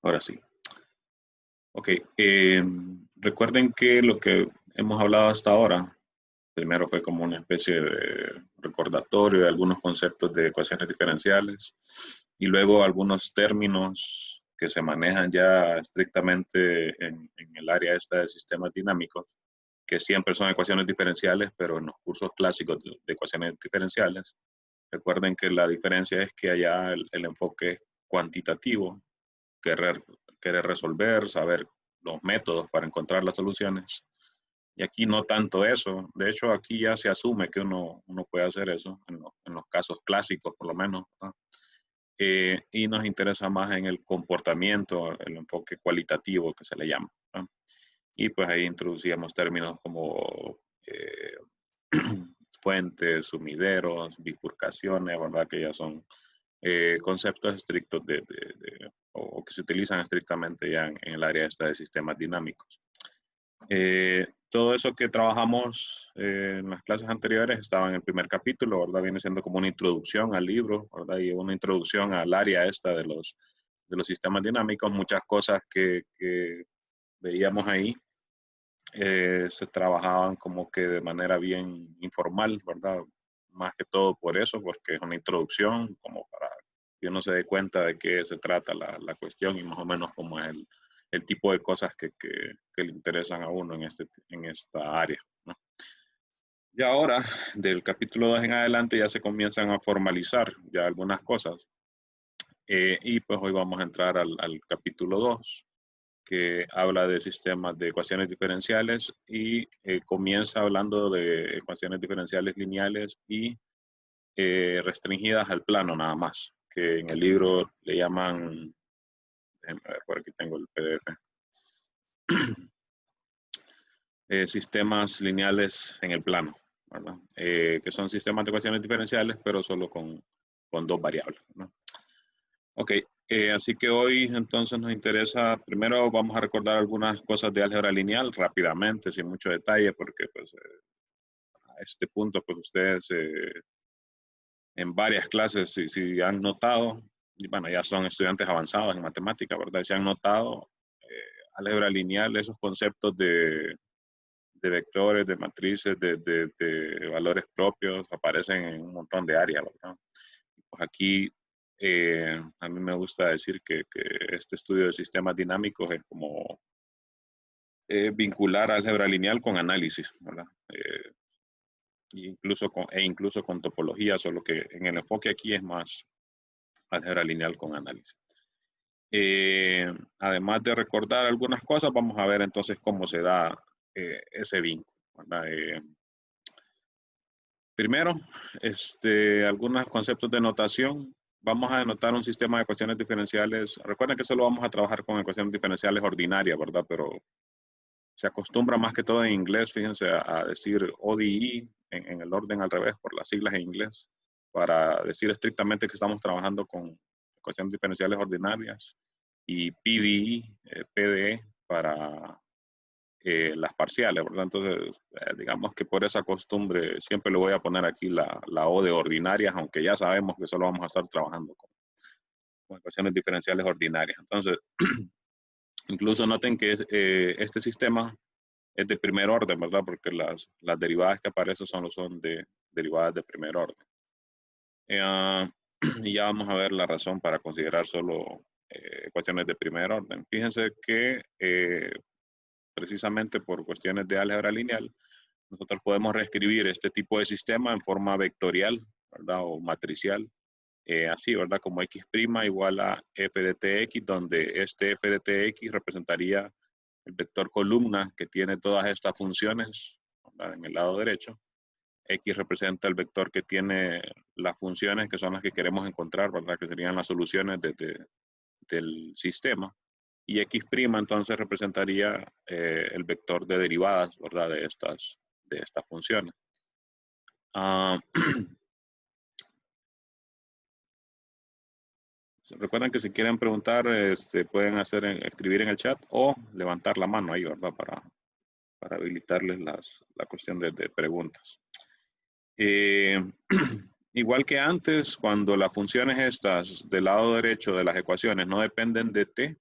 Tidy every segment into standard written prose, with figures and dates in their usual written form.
Ahora sí. Ok. Recuerden que lo que hemos hablado hasta ahora, primero fue como una especie de recordatorio de algunos conceptos de ecuaciones diferenciales y luego algunos términos que se manejan ya estrictamente en el área esta de sistemas dinámicos, que siempre son ecuaciones diferenciales, pero en los cursos clásicos de ecuaciones diferenciales, recuerden que la diferencia es que allá el enfoque es cuantitativo, querer, querer resolver, saber los métodos para encontrar las soluciones. Y aquí no tanto eso. De hecho, aquí ya se asume que uno puede hacer eso, en los casos clásicos por lo menos, ¿no? Y nos interesa más en el comportamiento, el enfoque cualitativo que se le llama, ¿no? Y pues ahí introducíamos términos como fuentes, sumideros, bifurcaciones, ¿verdad? Que ya son conceptos estrictos o que se utilizan estrictamente ya en el área esta de sistemas dinámicos. Todo eso que trabajamos en las clases anteriores estaba en el primer capítulo, ¿verdad? Viene siendo como una introducción al libro, ¿verdad? Y una introducción al área esta de los sistemas dinámicos. Muchas cosas que veíamos ahí se trabajaban como que de manera bien informal, ¿verdad? Más que todo por eso, porque es una introducción como para que uno se dé cuenta de qué se trata la cuestión y más o menos como es el tipo de cosas que le interesan a uno en esta área, ¿no? Y ahora, del capítulo 2 en adelante, ya se comienzan a formalizar ya algunas cosas. Y pues hoy vamos a entrar al capítulo 2 que habla de sistemas de ecuaciones diferenciales y comienza hablando de ecuaciones diferenciales lineales y restringidas al plano nada más, que en el libro le llaman, déjenme ver, por aquí tengo el PDF, sistemas lineales en el plano, ¿verdad? Que son sistemas de ecuaciones diferenciales, pero solo con dos variables, ¿no? Ok, así que hoy entonces nos interesa, primero vamos a recordar algunas cosas de álgebra lineal rápidamente, sin mucho detalle, porque pues a este punto pues ustedes en varias clases, si han notado, y bueno, ya son estudiantes avanzados en matemática, ¿verdad? Si han notado álgebra lineal, esos conceptos de vectores, de matrices, de valores propios, aparecen en un montón de áreas, ¿verdad? Pues aquí a mí me gusta decir que este estudio de sistemas dinámicos es como vincular álgebra lineal con análisis, ¿verdad? Incluso con topología, solo que en el enfoque aquí es más álgebra lineal con análisis. Además de recordar algunas cosas, vamos a ver entonces cómo se da ese vínculo, ¿verdad? Primero, algunos conceptos de notación. Vamos a denotar un sistema de ecuaciones diferenciales. Recuerden que solo vamos a trabajar con ecuaciones diferenciales ordinarias, ¿verdad? Pero se acostumbra más que todo en inglés, fíjense, a decir ODE en el orden al revés, por las siglas en inglés, para decir estrictamente que estamos trabajando con ecuaciones diferenciales ordinarias, y PDE, PDE para las parciales, ¿verdad? Entonces, digamos que por esa costumbre siempre le voy a poner aquí la O de ordinarias, aunque ya sabemos que solo vamos a estar trabajando con ecuaciones diferenciales ordinarias. Entonces, incluso noten que este sistema es de primer orden, ¿verdad? Porque las derivadas que aparecen son de derivadas de primer orden. Y ya vamos a ver la razón para considerar solo ecuaciones de primer orden. Fíjense que precisamente por cuestiones de álgebra lineal, nosotros podemos reescribir este tipo de sistema en forma vectorial, ¿verdad? O matricial. Así, ¿verdad? Como x' igual a f de tx, donde este f de tx representaría el vector columna que tiene todas estas funciones, ¿verdad? En el lado derecho. X representa el vector que tiene las funciones que son las que queremos encontrar, ¿verdad? Que serían las soluciones del sistema. Y x' entonces representaría el vector de derivadas, ¿verdad? De estas funciones. Recuerden que si quieren preguntar, pueden escribir en el chat o levantar la mano ahí, ¿verdad? Para habilitarles la cuestión de preguntas. Igual que antes, cuando las funciones estas del lado derecho de las ecuaciones no dependen de t,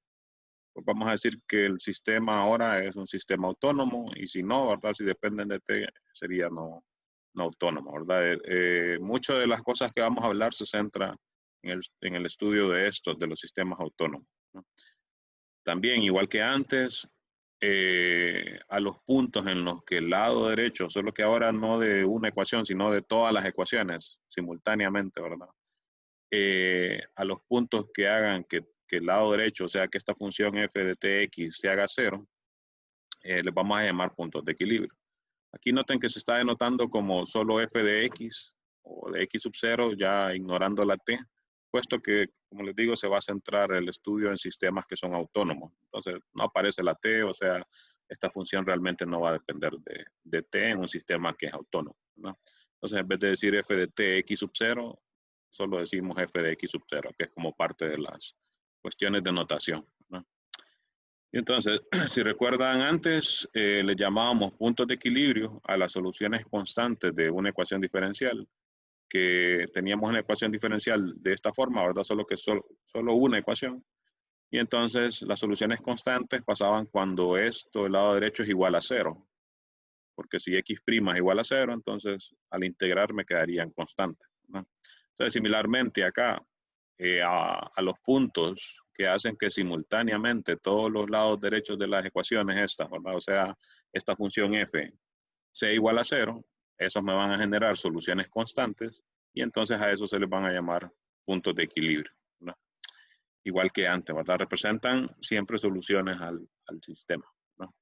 pues vamos a decir que el sistema ahora es un sistema autónomo y si no, ¿verdad? Si dependen de T, sería no autónomo, ¿verdad? Muchas de las cosas que vamos a hablar se centra en el estudio de estos, de los sistemas autónomos, ¿no? También, igual que antes, a los puntos en los que el lado derecho, solo que ahora no de una ecuación, sino de todas las ecuaciones simultáneamente, ¿verdad? A los puntos que hagan que el lado derecho, o sea, que esta función f de tx se haga cero, les vamos a llamar puntos de equilibrio. Aquí noten que se está denotando como solo f de x o de x sub 0, ya ignorando la t, puesto que, como les digo, se va a centrar el estudio en sistemas que son autónomos. Entonces, no aparece la t, o sea, esta función realmente no va a depender de t en un sistema que es autónomo, ¿no? Entonces, en vez de decir f de t x sub 0, solo decimos f de x sub 0, que es como parte de las cuestiones de notación, ¿no? Y entonces, si recuerdan antes, le llamábamos puntos de equilibrio a las soluciones constantes de una ecuación diferencial, que teníamos una ecuación diferencial de esta forma, ¿verdad? Solo que solo una ecuación. Y entonces las soluciones constantes pasaban cuando esto, el lado derecho, es igual a cero. Porque si x' es igual a cero, entonces al integrar me quedarían constantes, ¿no? Entonces, similarmente acá, a los puntos que hacen que simultáneamente todos los lados derechos de las ecuaciones estas, ¿verdad? O sea, esta función f sea igual a cero, esos me van a generar soluciones constantes y entonces a eso se les van a llamar puntos de equilibrio, ¿no? Igual que antes, ¿verdad? Representan siempre soluciones al sistema, ¿no?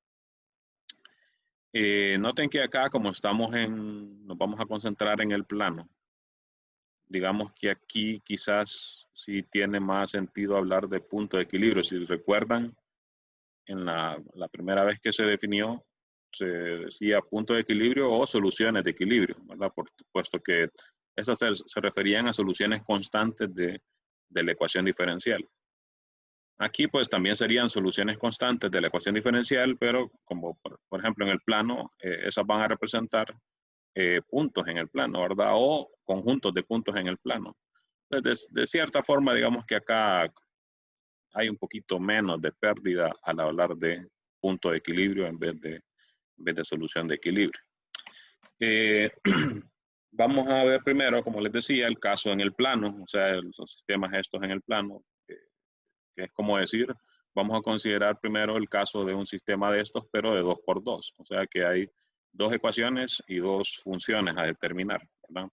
Noten que acá, como nos vamos a concentrar en el plano, digamos que aquí quizás sí tiene más sentido hablar de punto de equilibrio. Si recuerdan, en la primera vez que se definió, se decía punto de equilibrio o soluciones de equilibrio, ¿verdad? Puesto que esas se referían a soluciones constantes de la ecuación diferencial. Aquí pues también serían soluciones constantes de la ecuación diferencial, pero como por ejemplo en el plano, esas van a representar puntos en el plano, ¿verdad? O conjuntos de puntos en el plano. Entonces, de cierta forma, digamos que acá hay un poquito menos de pérdida al hablar de punto de equilibrio en vez de solución de equilibrio. Vamos a ver primero, como les decía, el caso en el plano, o sea, los sistemas estos en el plano, que es como decir, vamos a considerar primero el caso de un sistema de estos, pero de 2×2. O sea que hay dos ecuaciones y dos funciones a determinar, ¿verdad?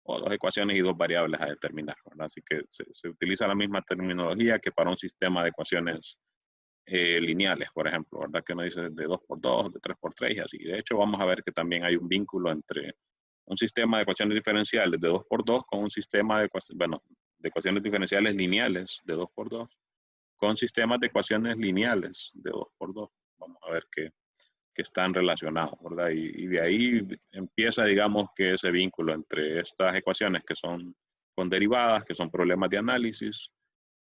O dos ecuaciones y dos variables a determinar, ¿verdad? Así que se utiliza la misma terminología que para un sistema de ecuaciones lineales, por ejemplo, ¿verdad? Que uno dice de 2×2, de 3×3 y así. De hecho, vamos a ver que también hay un vínculo entre un sistema de ecuaciones diferenciales de 2×2 con un sistema de ecuaciones diferenciales lineales de 2×2 con sistemas de ecuaciones lineales de 2×2. Vamos a ver que están relacionados, ¿verdad? Y de ahí empieza, digamos, que ese vínculo entre estas ecuaciones que son con derivadas, que son problemas de análisis.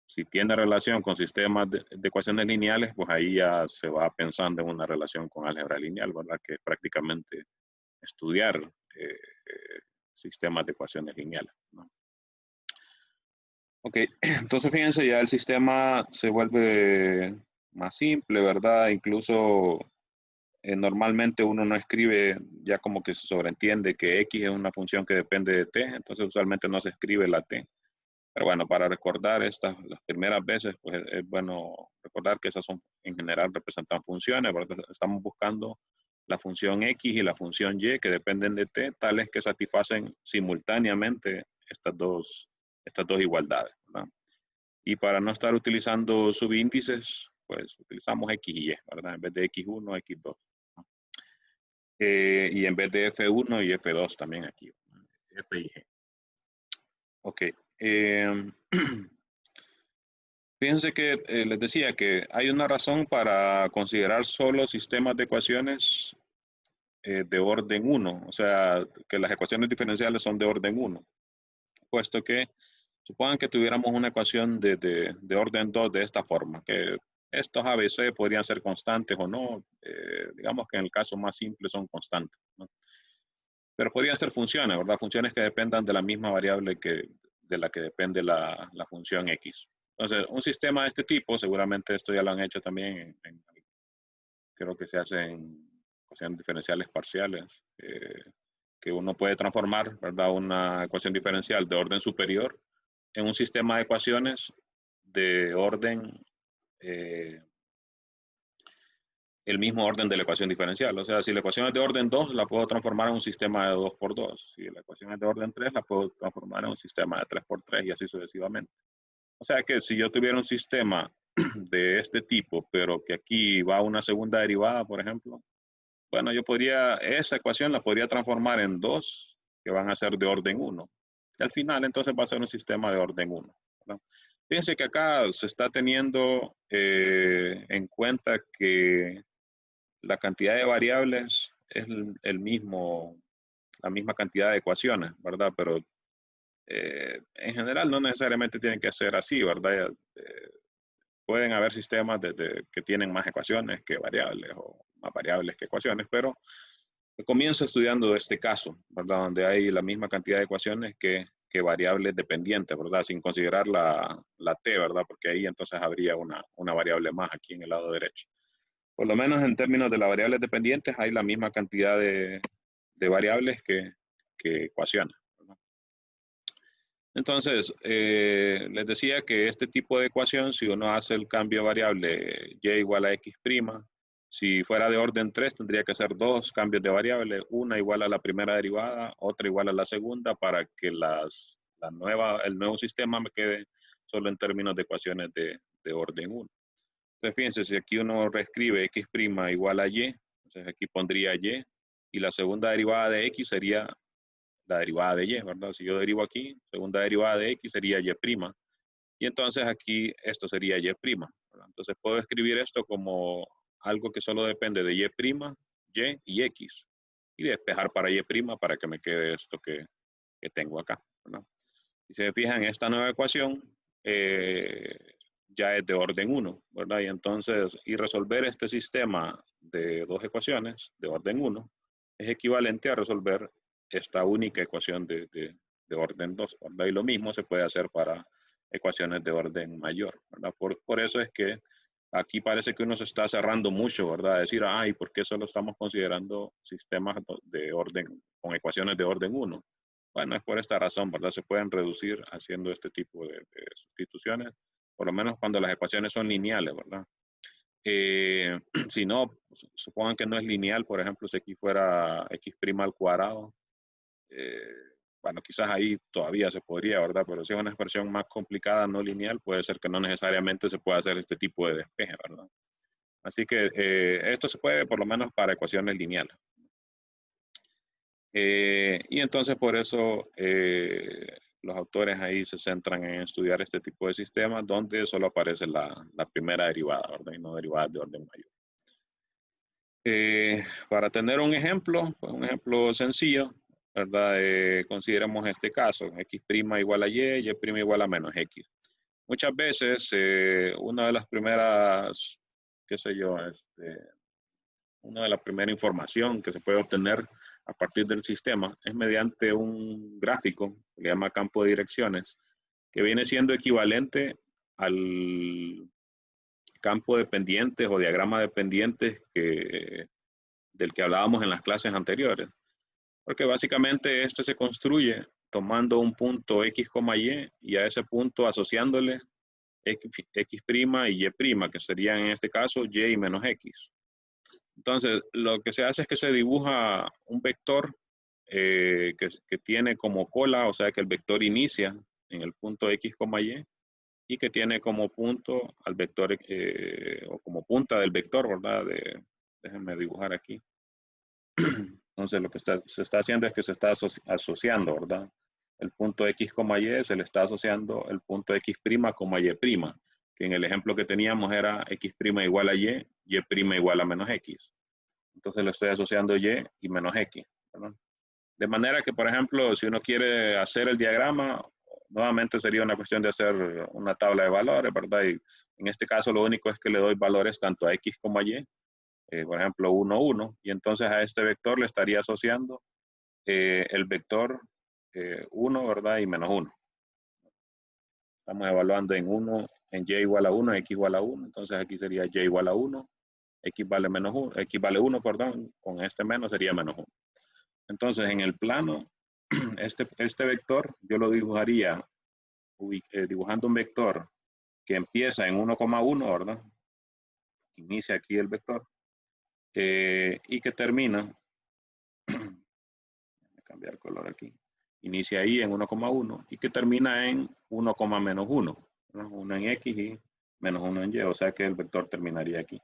Si tiene relación con sistemas de ecuaciones lineales, pues ahí ya se va pensando en una relación con álgebra lineal, ¿verdad? Que es prácticamente estudiar sistemas de ecuaciones lineales, ¿no? Ok, entonces fíjense, ya el sistema se vuelve más simple, ¿verdad? Incluso normalmente uno no escribe, ya como que se sobreentiende que x es una función que depende de t, entonces usualmente no se escribe la t. Pero bueno, para recordar las primeras veces, pues es bueno recordar que esas son, en general, representan funciones, ¿verdad? Estamos buscando la función x y la función y que dependen de t, tales que satisfacen simultáneamente estas dos igualdades, ¿verdad? Y para no estar utilizando subíndices, pues utilizamos x y y, ¿verdad? En vez de x1, x2. ¿No? Y en vez de f1 y f2 también aquí, f y g. Ok. Fíjense que les decía que hay una razón para considerar solo sistemas de ecuaciones de orden 1, o sea, que las ecuaciones diferenciales son de orden 1, puesto que supongan que tuviéramos una ecuación de orden 2 de esta forma, que estos ABC podrían ser constantes o no, digamos que en el caso más simple son constantes, ¿no? Pero podrían ser funciones, ¿verdad? Funciones que dependan de la misma variable de la que depende la función X. Entonces, un sistema de este tipo, seguramente esto ya lo han hecho también, creo que se hace en ecuaciones diferenciales parciales, que uno puede transformar, ¿verdad?, una ecuación diferencial de orden superior en un sistema de ecuaciones de orden, eh, el mismo orden de la ecuación diferencial. O sea, si la ecuación es de orden 2, la puedo transformar en un sistema de 2 por 2. Si la ecuación es de orden 3, la puedo transformar en un sistema de 3 por 3 y así sucesivamente. O sea que si yo tuviera un sistema de este tipo, pero que aquí va una segunda derivada, por ejemplo, bueno, yo podría, esa ecuación la podría transformar en dos que van a ser de orden 1. Y al final, entonces, va a ser un sistema de orden 1. ¿Verdad? Fíjense que acá se está teniendo en cuenta que la cantidad de variables es la misma cantidad de ecuaciones, ¿verdad? Pero en general no necesariamente tienen que ser así, ¿verdad? Pueden haber sistemas que tienen más ecuaciones que variables o más variables que ecuaciones, pero comienza estudiando este caso, ¿verdad? Donde hay la misma cantidad de ecuaciones que variables dependientes, ¿verdad? Sin considerar la t, ¿verdad? Porque ahí entonces habría una variable más aquí en el lado derecho. Por lo menos en términos de las variables dependientes hay la misma cantidad de variables que ecuaciones, ¿verdad? Entonces, les decía que este tipo de ecuación, si uno hace el cambio de variable y igual a x', si fuera de orden 3, tendría que ser dos cambios de variable, una igual a la primera derivada, otra igual a la segunda, para que el nuevo sistema me quede solo en términos de ecuaciones de orden 1. Entonces, fíjense, si aquí uno reescribe x' igual a y, entonces aquí pondría y la segunda derivada de x sería la derivada de y, ¿verdad? Si yo derivo aquí, segunda derivada de x sería y'. Y entonces aquí esto sería y', ¿verdad? Entonces puedo escribir esto como algo que solo depende de y', y x. Y despejar para y' para que me quede esto que tengo acá, ¿verdad? Si se fijan, esta nueva ecuación ya es de orden 1, ¿verdad? Y entonces, resolver este sistema de dos ecuaciones de orden 1 es equivalente a resolver esta única ecuación de orden 2, ¿verdad? Y lo mismo se puede hacer para ecuaciones de orden mayor, ¿verdad? Por eso es que aquí parece que uno se está cerrando mucho, ¿verdad? Decir, ay, ¿por qué solo estamos considerando sistemas de orden, con ecuaciones de orden 1? Bueno, es por esta razón, ¿verdad? Se pueden reducir haciendo este tipo de sustituciones, por lo menos cuando las ecuaciones son lineales, ¿verdad? Si no, supongan que no es lineal, por ejemplo, si aquí fuera x' al cuadrado, bueno, quizás ahí todavía se podría, ¿verdad? Pero si es una expresión más complicada, no lineal, puede ser que no necesariamente se pueda hacer este tipo de despeje, ¿verdad? Así que esto se puede por lo menos para ecuaciones lineales. Y entonces por eso los autores ahí se centran en estudiar este tipo de sistemas donde solo aparece la primera derivada, ¿verdad? Y no derivadas de orden mayor. Para tener un ejemplo, pues un ejemplo sencillo, ¿verdad? Consideremos este caso, x' igual a y igual a menos x. Muchas veces una de las primeras, qué sé yo, una de la primera información que se puede obtener a partir del sistema es mediante un gráfico que le llama campo de direcciones, que viene siendo equivalente al campo de pendientes o diagrama de pendientes del que hablábamos en las clases anteriores. Porque básicamente esto se construye tomando un punto x, y a ese punto asociándole x' y y', que serían en este caso y y menos x. Entonces, lo que se hace es que se dibuja un vector que tiene como cola, o sea que el vector inicia en el punto x, y que tiene como punto al vector, o como punta del vector, ¿verdad? Déjenme dibujar aquí. Entonces, lo que se está haciendo es que se está asociando, ¿verdad? El punto x, y se le está asociando el punto x', y', que en el ejemplo que teníamos era x' igual a y igual a menos x. Entonces le estoy asociando y menos x, ¿verdad? De manera que, por ejemplo, si uno quiere hacer el diagrama, nuevamente sería una cuestión de hacer una tabla de valores, ¿verdad? Y en este caso lo único es que le doy valores tanto a x como a y, por ejemplo 1, 1, y entonces a este vector le estaría asociando el vector 1, ¿verdad? Y menos 1. Estamos evaluando en 1, en y igual a 1, x igual a 1. Entonces aquí sería y igual a 1, x vale menos 1, x vale 1, perdón, con este menos sería menos 1. Entonces en el plano, este vector yo lo dibujaría dibujando un vector que empieza en 1,1, ¿verdad? Inicia aquí el vector y que termina, voy a cambiar color aquí, inicia ahí en 1,1 y que termina en 1, menos 1, ¿no? 1 en x y menos 1 en y, o sea que el vector terminaría aquí.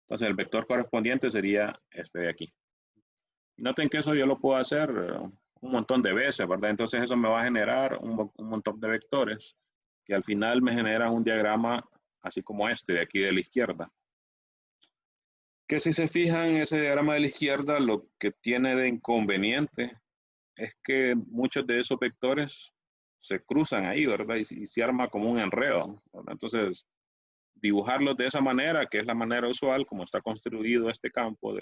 Entonces el vector correspondiente sería este de aquí. Y noten que eso yo lo puedo hacer un montón de veces, ¿verdad? Entonces eso me va a generar un montón de vectores que al final me generan un diagrama así como este de aquí de la izquierda. Que si se fijan en ese diagrama de la izquierda, lo que tiene de inconveniente es que muchos de esos vectores se cruzan ahí, ¿verdad? Y se arma como un enredo, ¿verdad? Entonces, dibujarlos de esa manera, que es la manera usual, como está construido este campo,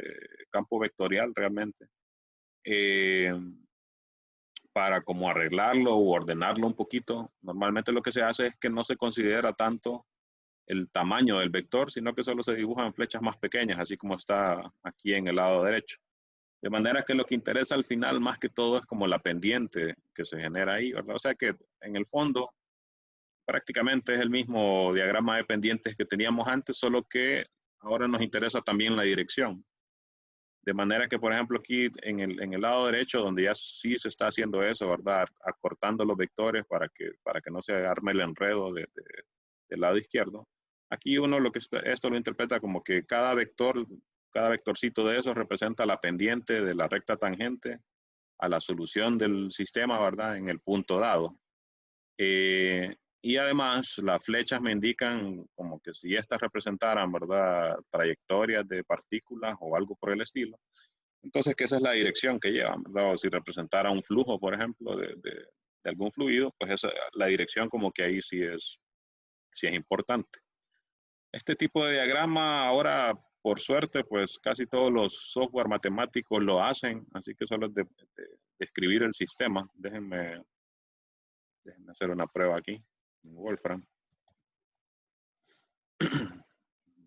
campo vectorial realmente, para como arreglarlo o ordenarlo un poquito, normalmente lo que se hace es que no se considera tanto el tamaño del vector, sino que solo se dibujan flechas más pequeñas, así como está aquí en el lado derecho. De manera que lo que interesa al final, más que todo, es como la pendiente que se genera ahí, ¿verdad? O sea que en el fondo, prácticamente es el mismo diagrama de pendientes que teníamos antes, solo que ahora nos interesa también la dirección. De manera que, por ejemplo, aquí en el lado derecho, donde ya sí se está haciendo eso, ¿verdad? Acortando los vectores para que no se arme el enredo del lado izquierdo. Aquí uno esto lo interpreta como que cada vectorcito de esos representa la pendiente de la recta tangente a la solución del sistema, ¿verdad? En el punto dado. Y además, las flechas me indican como que si estas representaran, ¿verdad? Trayectorias de partículas o algo por el estilo. Entonces, que esa es la dirección que llevan, ¿verdad? O si representara un flujo, por ejemplo, de algún fluido, pues la dirección como que ahí sí es importante. Este tipo de diagrama ahora, por suerte, pues casi todos los software matemáticos lo hacen, así que solo es de escribir el sistema. Déjenme hacer una prueba aquí en Wolfram.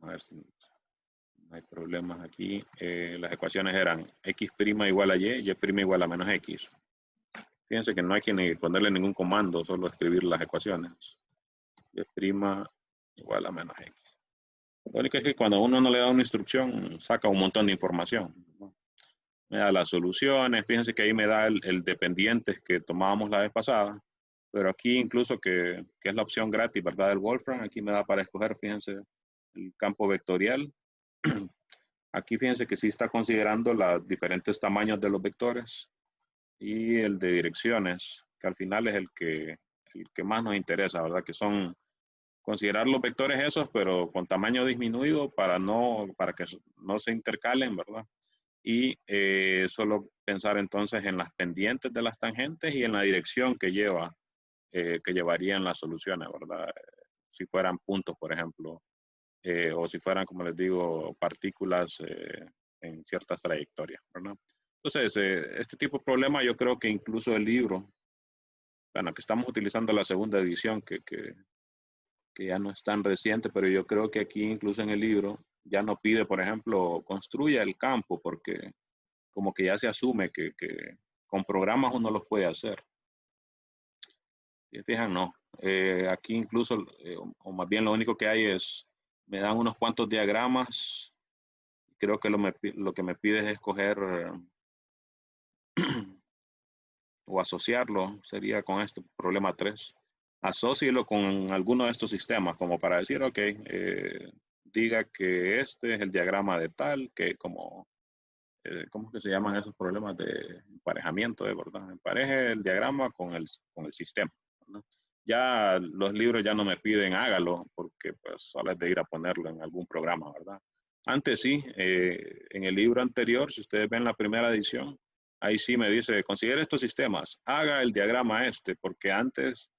A ver si no hay problemas aquí. Las ecuaciones eran x' igual a y, y' igual a menos x. Fíjense que no hay que ni ponerle ningún comando, solo escribir las ecuaciones. Y' igual a menos x. Lo único es que cuando uno no le da una instrucción, saca un montón de información, ¿no? Me da las soluciones, fíjense que ahí me da el dependientes que tomábamos la vez pasada, pero aquí incluso que es la opción gratis, ¿verdad? Del Wolfram, aquí me da para escoger, fíjense, el campo vectorial. Aquí fíjense que sí está considerando los diferentes tamaños de los vectores y el de direcciones, que al final es el que más nos interesa, ¿verdad? Que son considerar los vectores esos, pero con tamaño disminuido para que no se intercalen, ¿verdad? Y solo pensar entonces en las pendientes de las tangentes y en la dirección que llevarían las soluciones, ¿verdad? Si fueran puntos, por ejemplo, o si fueran, como les digo, partículas en ciertas trayectorias, ¿verdad? Entonces, este tipo de problema yo creo que incluso el libro, bueno, que estamos utilizando la segunda edición, que ya no es tan reciente, pero yo creo que aquí incluso en el libro ya no pide, por ejemplo, construya el campo, porque como que ya se asume que con programas uno los puede hacer. Y fijan, no. Aquí incluso, o más bien lo único que hay es, me dan unos cuantos diagramas. Creo que lo que me pide es escoger o asociarlo, sería con este problema 3. Asócielo con alguno de estos sistemas, como para decir, ok, diga que este es el diagrama de tal, que como, ¿cómo es que se llaman esos problemas de emparejamiento, de verdad? Empareje el diagrama con el sistema, ¿no? Ya los libros ya no me piden hágalo, porque pues solo es de ir a ponerlo en algún programa, ¿verdad? Antes sí, en el libro anterior, si ustedes ven la primera edición, ahí sí me dice, considere estos sistemas, haga el diagrama porque antes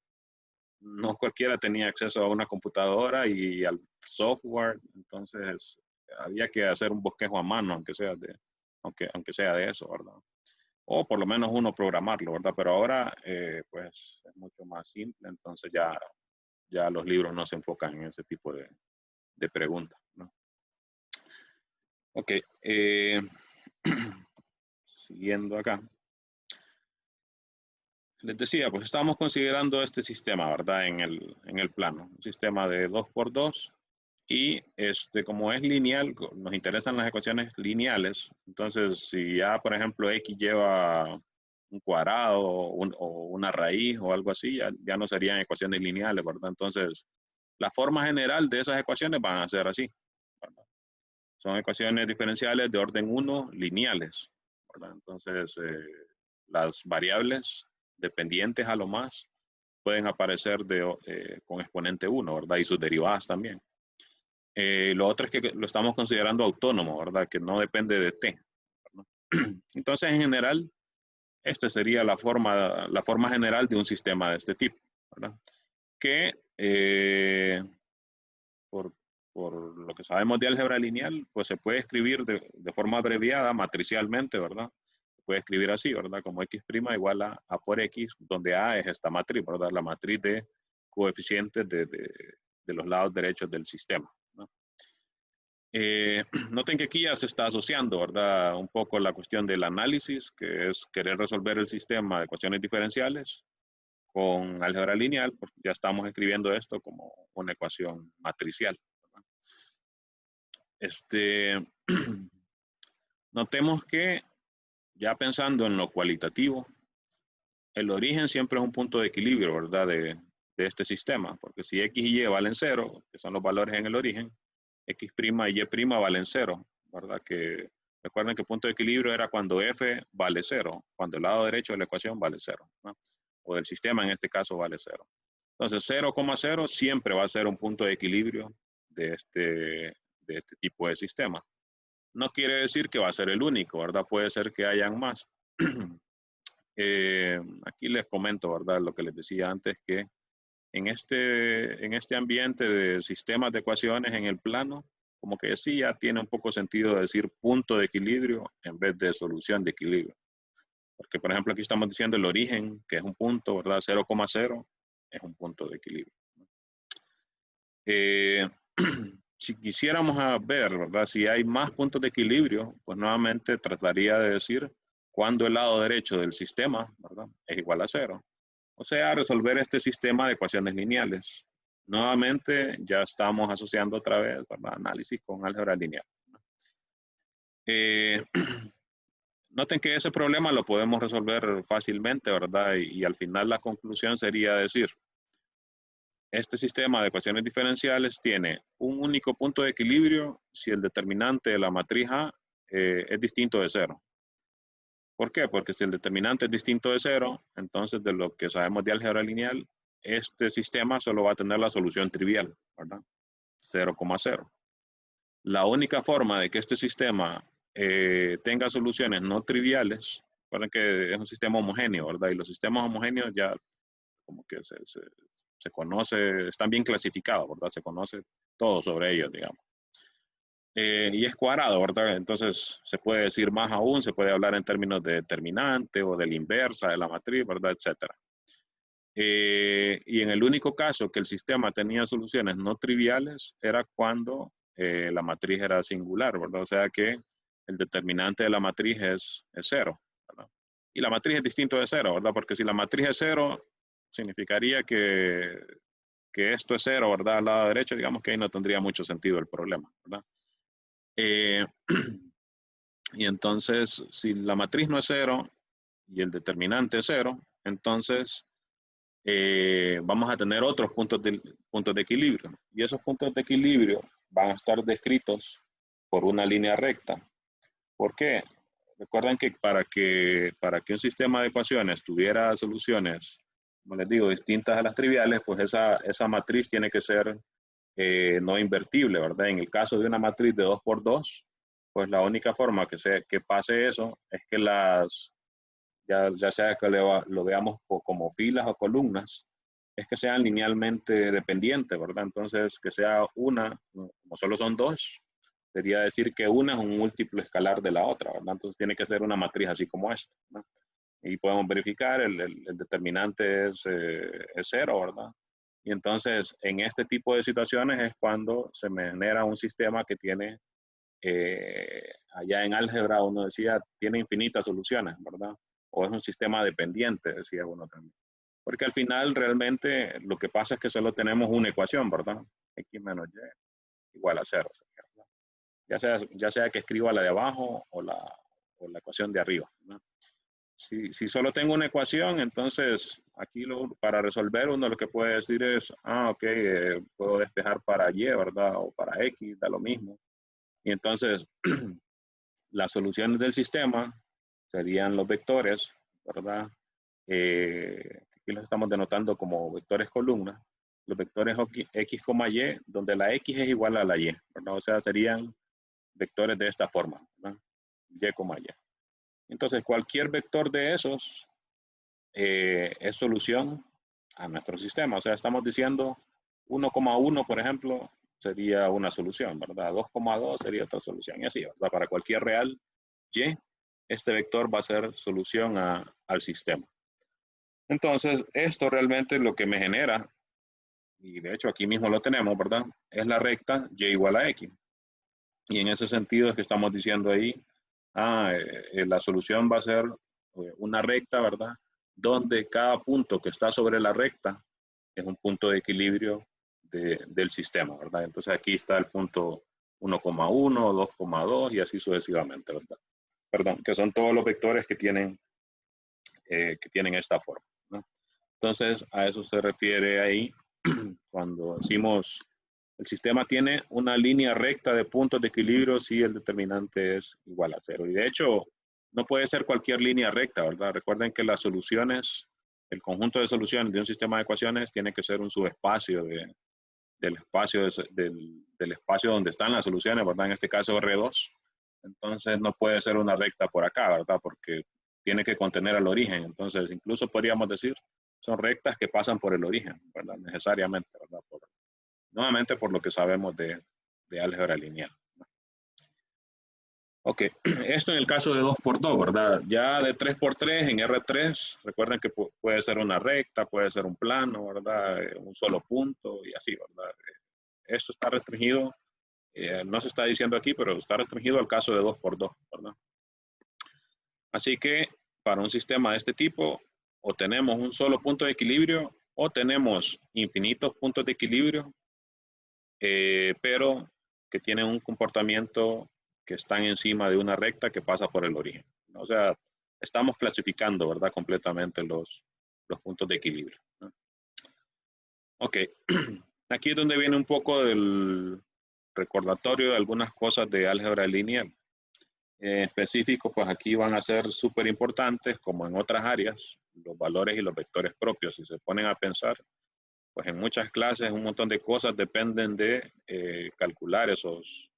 no cualquiera tenía acceso a una computadora y al software, entonces había que hacer un bosquejo a mano, aunque sea de eso, ¿verdad? O por lo menos uno programarlo, ¿verdad? Pero ahora, pues, es mucho más simple, entonces ya ya los libros no se enfocan en ese tipo de preguntas, ¿no? Ok, siguiendo acá. Les decía, pues estamos considerando este sistema, ¿verdad? En el plano, un sistema de 2×2 y como es lineal, nos interesan las ecuaciones lineales. Entonces, si ya, por ejemplo, x lleva un cuadrado o una raíz o algo así, ya no serían ecuaciones lineales, ¿verdad? Entonces, la forma general de esas ecuaciones van a ser así, ¿verdad? Son ecuaciones diferenciales de orden 1 lineales, ¿verdad? Entonces, las variables dependientes a lo más pueden aparecer con exponente 1, ¿verdad? Y sus derivadas también. Lo otro es que lo estamos considerando autónomo, ¿verdad? Que no depende de t, ¿verdad? Entonces, en general, esta sería la forma general de un sistema de este tipo, ¿verdad? Que por lo que sabemos de álgebra lineal, pues se puede escribir de forma abreviada, matricialmente, ¿verdad? Se puede escribir así, ¿verdad? Como x' igual a por x, donde a es esta matriz, ¿verdad? La matriz de coeficientes de los lados derechos del sistema, ¿no? Noten que aquí ya se está asociando, ¿verdad? Un poco la cuestión del análisis, que es querer resolver el sistema de ecuaciones diferenciales con álgebra lineal, porque ya estamos escribiendo esto como una ecuación matricial, ¿verdad? Notemos que ya pensando en lo cualitativo, el origen siempre es un punto de equilibrio, ¿verdad? De este sistema, porque si x y y valen 0, que son los valores en el origen, x' y y' valen 0, ¿verdad? Que recuerden que punto de equilibrio era cuando f vale 0, cuando el lado derecho de la ecuación vale 0, ¿no? O del sistema en este caso vale 0. Entonces 0,0 siempre va a ser un punto de equilibrio de este tipo de sistema. No quiere decir que va a ser el único, ¿verdad? Puede ser que hayan más. Aquí les comento, ¿verdad? Lo que les decía antes, que en este ambiente de sistemas de ecuaciones en el plano, como que sí ya tiene un poco sentido decir punto de equilibrio en vez de solución de equilibrio. Porque, por ejemplo, aquí estamos diciendo el origen, que es un punto, ¿verdad? 0,0 es un punto de equilibrio. Si quisiéramos ver, ¿verdad? Si hay más puntos de equilibrio, pues nuevamente trataría de decir cuando el lado derecho del sistema, ¿verdad? Es igual a 0. O sea, resolver este sistema de ecuaciones lineales. Nuevamente ya estamos asociando otra vez, ¿verdad? Análisis con álgebra lineal. Noten que ese problema lo podemos resolver fácilmente, ¿verdad? Y al final la conclusión sería decir, este sistema de ecuaciones diferenciales tiene un único punto de equilibrio si el determinante de la matriz A es distinto de 0. ¿Por qué? Porque si el determinante es distinto de 0, entonces de lo que sabemos de álgebra lineal, este sistema solo va a tener la solución trivial, ¿verdad? 0,0. La única forma de que este sistema tenga soluciones no triviales, recuerden que es un sistema homogéneo, ¿verdad? Y los sistemas homogéneos ya como que se conoce, están bien clasificados, ¿verdad? Se conoce todo sobre ellos, digamos. Y es cuadrado, ¿verdad? Entonces se puede decir más aún, se puede hablar en términos de determinante o de la inversa de la matriz, ¿verdad? Etcétera. Y en el único caso que el sistema tenía soluciones no triviales era cuando la matriz era singular, ¿verdad? O sea que el determinante de la matriz es 0, ¿verdad? Y la matriz es distinto de 0, ¿verdad? Porque si la matriz es 0, significaría que esto es 0, ¿verdad? Al lado derecho, digamos que ahí no tendría mucho sentido el problema, ¿verdad? Y entonces, si la matriz no es 0 y el determinante es 0, entonces vamos a tener otros puntos de equilibrio. Y esos puntos de equilibrio van a estar descritos por una línea recta. ¿Por qué? Recuerden que para que un sistema de ecuaciones tuviera soluciones, como les digo, distintas a las triviales, pues esa matriz tiene que ser no invertible, ¿verdad? En el caso de una matriz de 2×2, pues la única forma que pase eso es que ya sea que lo veamos como filas o columnas, es que sean linealmente dependientes, ¿verdad? Entonces, que sea una, como solo son dos, sería decir que una es un múltiplo escalar de la otra, ¿verdad? Entonces tiene que ser una matriz así como esta, ¿no? Y podemos verificar, el determinante es 0, ¿verdad? Y entonces, en este tipo de situaciones es cuando se me genera un sistema que tiene, allá en álgebra uno decía, tiene infinitas soluciones, ¿verdad? O es un sistema dependiente, decía uno también. Porque al final realmente lo que pasa es que solo tenemos una ecuación, ¿verdad? X menos Y igual a 0. Ya sea que escriba la de abajo o la ecuación de arriba, ¿no? Si solo tengo una ecuación, entonces aquí para resolver uno lo que puede decir es, ok, puedo despejar para Y, ¿verdad? O para X, da lo mismo. Y entonces las soluciones del sistema serían los vectores, ¿verdad? Aquí los estamos denotando como vectores columnas. Los vectores X, Y, donde la X es igual a la Y, ¿verdad? O sea, serían vectores de esta forma, ¿verdad? Y, Y. Entonces, cualquier vector de esos es solución a nuestro sistema. O sea, estamos diciendo 1,1, por ejemplo, sería una solución, ¿verdad? 2,2 sería otra solución, y así, ¿verdad? Para cualquier real Y, este vector va a ser solución al sistema. Entonces, esto realmente lo que me genera, y de hecho aquí mismo lo tenemos, ¿verdad? Es la recta Y igual a X. Y en ese sentido es que estamos diciendo ahí, la solución va a ser una recta, ¿verdad? Donde cada punto que está sobre la recta es un punto de equilibrio del sistema, ¿verdad? Entonces aquí está el punto 1,1, 2,2 y así sucesivamente, ¿verdad? Perdón, que son todos los vectores que tienen esta forma, ¿no? Entonces a eso se refiere ahí cuando decimos el sistema tiene una línea recta de puntos de equilibrio si el determinante es igual a 0. Y de hecho, no puede ser cualquier línea recta, ¿verdad? Recuerden que las soluciones, el conjunto de soluciones de un sistema de ecuaciones tiene que ser un subespacio del espacio donde están las soluciones, ¿verdad? En este caso R2. Entonces no puede ser una recta por acá, ¿verdad? Porque tiene que contener al origen. Entonces, incluso podríamos decir, son rectas que pasan por el origen, ¿verdad? Necesariamente, ¿verdad? Nuevamente por lo que sabemos de álgebra lineal. Ok, esto en el caso de 2x2, ¿verdad? Ya de 3x3 en R3, recuerden que puede ser una recta, puede ser un plano, ¿verdad? Un solo punto y así, ¿verdad? Esto está restringido, no se está diciendo aquí, pero está restringido al caso de 2x2, ¿verdad? Así que para un sistema de este tipo, o tenemos un solo punto de equilibrio o tenemos infinitos puntos de equilibrio, pero que tienen un comportamiento que están encima de una recta que pasa por el origen. O sea, estamos clasificando, ¿verdad? Completamente los puntos de equilibrio, ¿no? Ok, aquí es donde viene un poco del recordatorio de algunas cosas de álgebra lineal. En específico, pues aquí van a ser súper importantes, como en otras áreas, los valores y los vectores propios. Si se ponen a pensar, pues en muchas clases un montón de cosas dependen de calcular esos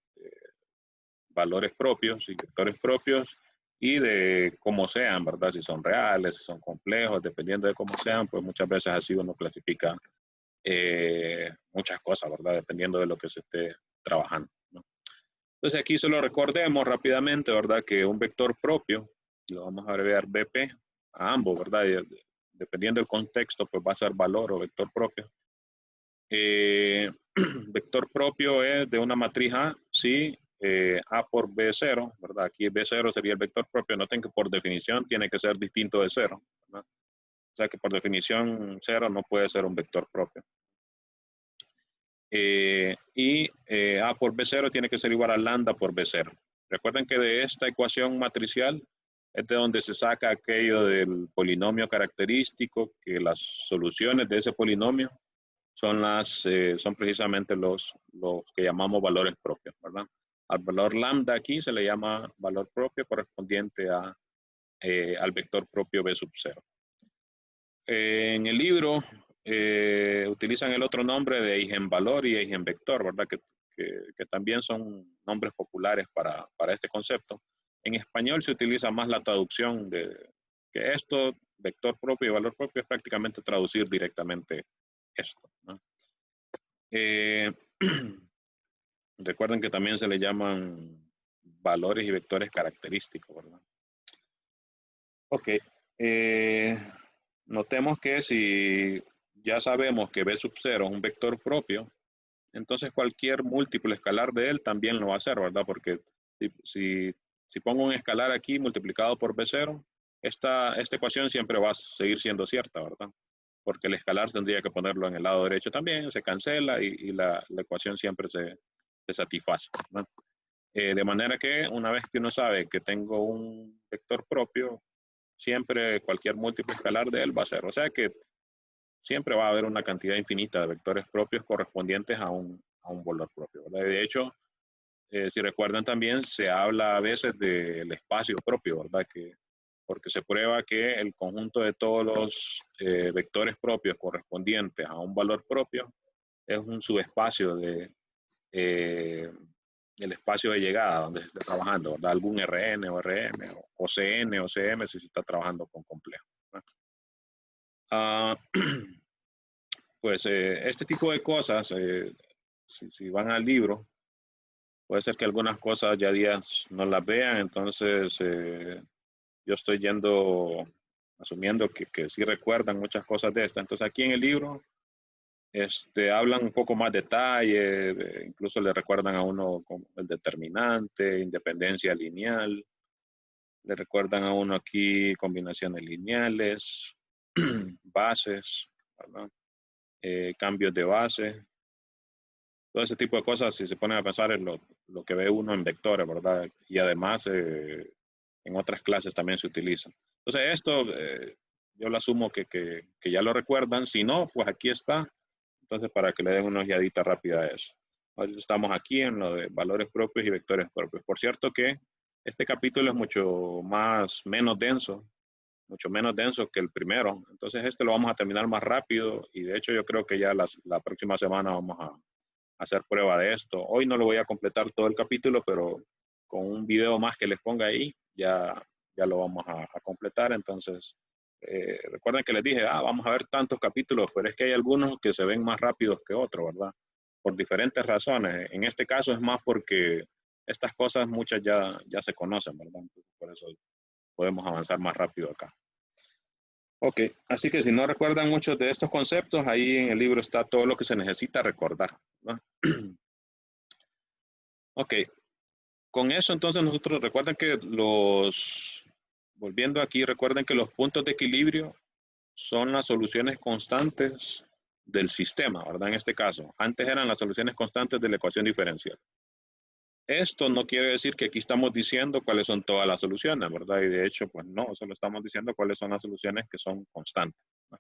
valores propios y vectores propios y de cómo sean, ¿verdad? Si son reales, si son complejos, dependiendo de cómo sean, pues muchas veces así uno clasifica muchas cosas, ¿verdad? Dependiendo de lo que se esté trabajando, ¿no? Entonces aquí solo recordemos rápidamente, ¿verdad? Que un vector propio, lo vamos a abreviar BP a ambos, ¿verdad? Y dependiendo del contexto, pues va a ser valor o vector propio. Vector propio es de una matriz A, sí, A por B0, ¿verdad? Aquí B0 sería el vector propio. Noten que por definición tiene que ser distinto de 0, ¿verdad? O sea que por definición 0 no puede ser un vector propio. A por B0 tiene que ser igual a lambda por B0. Recuerden que de esta ecuación matricial es de donde se saca aquello del polinomio característico, que las soluciones de ese polinomio son precisamente los que llamamos valores propios, ¿verdad? Al valor lambda aquí se le llama valor propio correspondiente al vector propio B sub 0. En el libro utilizan el otro nombre de eigenvalor y eigenvector, ¿verdad? Que también son nombres populares para este concepto. En español se utiliza más la traducción de que esto, vector propio y valor propio, es prácticamente traducir directamente esto, ¿no? Recuerden que también se le llaman valores y vectores característicos, ¿verdad? Ok. Notemos que si ya sabemos que B sub 0 es un vector propio, entonces cualquier múltiplo escalar de él también lo va a hacer, ¿verdad? Porque si pongo un escalar aquí multiplicado por B0, esta ecuación siempre va a seguir siendo cierta, ¿verdad? Porque el escalar tendría que ponerlo en el lado derecho también, se cancela y la ecuación siempre se satisface, ¿verdad? De manera que una vez que uno sabe que tengo un vector propio, siempre cualquier múltiplo escalar de él va a ser. O sea que siempre va a haber una cantidad infinita de vectores propios correspondientes a un valor propio, ¿verdad? De hecho, si recuerdan también, se habla a veces del espacio propio, ¿verdad? Porque se prueba que el conjunto de todos los vectores propios correspondientes a un valor propio es un subespacio el espacio de llegada donde se está trabajando, ¿verdad? Algún RN o RM o CN o CM si se está trabajando con complejo, ¿verdad? Pues este tipo de cosas, si van al libro, puede ser que algunas cosas ya días no las vean, entonces yo estoy asumiendo que sí recuerdan muchas cosas de estas. Entonces aquí en el libro hablan un poco más detalle, incluso le recuerdan a uno como el determinante, independencia lineal, le recuerdan a uno aquí combinaciones lineales, bases, ¿verdad? Cambios de base, todo ese tipo de cosas, si se ponen a pensar en lo que ve uno en vectores, ¿verdad? Y además en otras clases también se utiliza. Entonces esto yo lo asumo que ya lo recuerdan, si no, pues aquí está. Entonces para que le den una ojeadita rápida a eso. Ahora estamos aquí en lo de valores propios y vectores propios. Por cierto que este capítulo es mucho menos denso que el primero. Entonces este lo vamos a terminar más rápido y de hecho yo creo que ya la próxima semana vamos a hacer prueba de esto. Hoy no lo voy a completar todo el capítulo, pero con un video más que les ponga ahí, ya lo vamos a completar. Entonces, recuerden que les dije, vamos a ver tantos capítulos, pero es que hay algunos que se ven más rápidos que otros, ¿verdad? Por diferentes razones. En este caso es más porque estas cosas muchas ya se conocen, ¿verdad? Entonces, por eso podemos avanzar más rápido acá. Ok, así que si no recuerdan muchos de estos conceptos, ahí en el libro está todo lo que se necesita recordar, ¿no? Ok, con eso entonces nosotros recuerden que volviendo aquí, recuerden que los puntos de equilibrio son las soluciones constantes del sistema, ¿verdad? En este caso, antes eran las soluciones constantes de la ecuación diferencial. Esto no quiere decir que aquí estamos diciendo cuáles son todas las soluciones, ¿verdad? Y de hecho, pues no, solo estamos diciendo cuáles son las soluciones que son constantes, ¿no?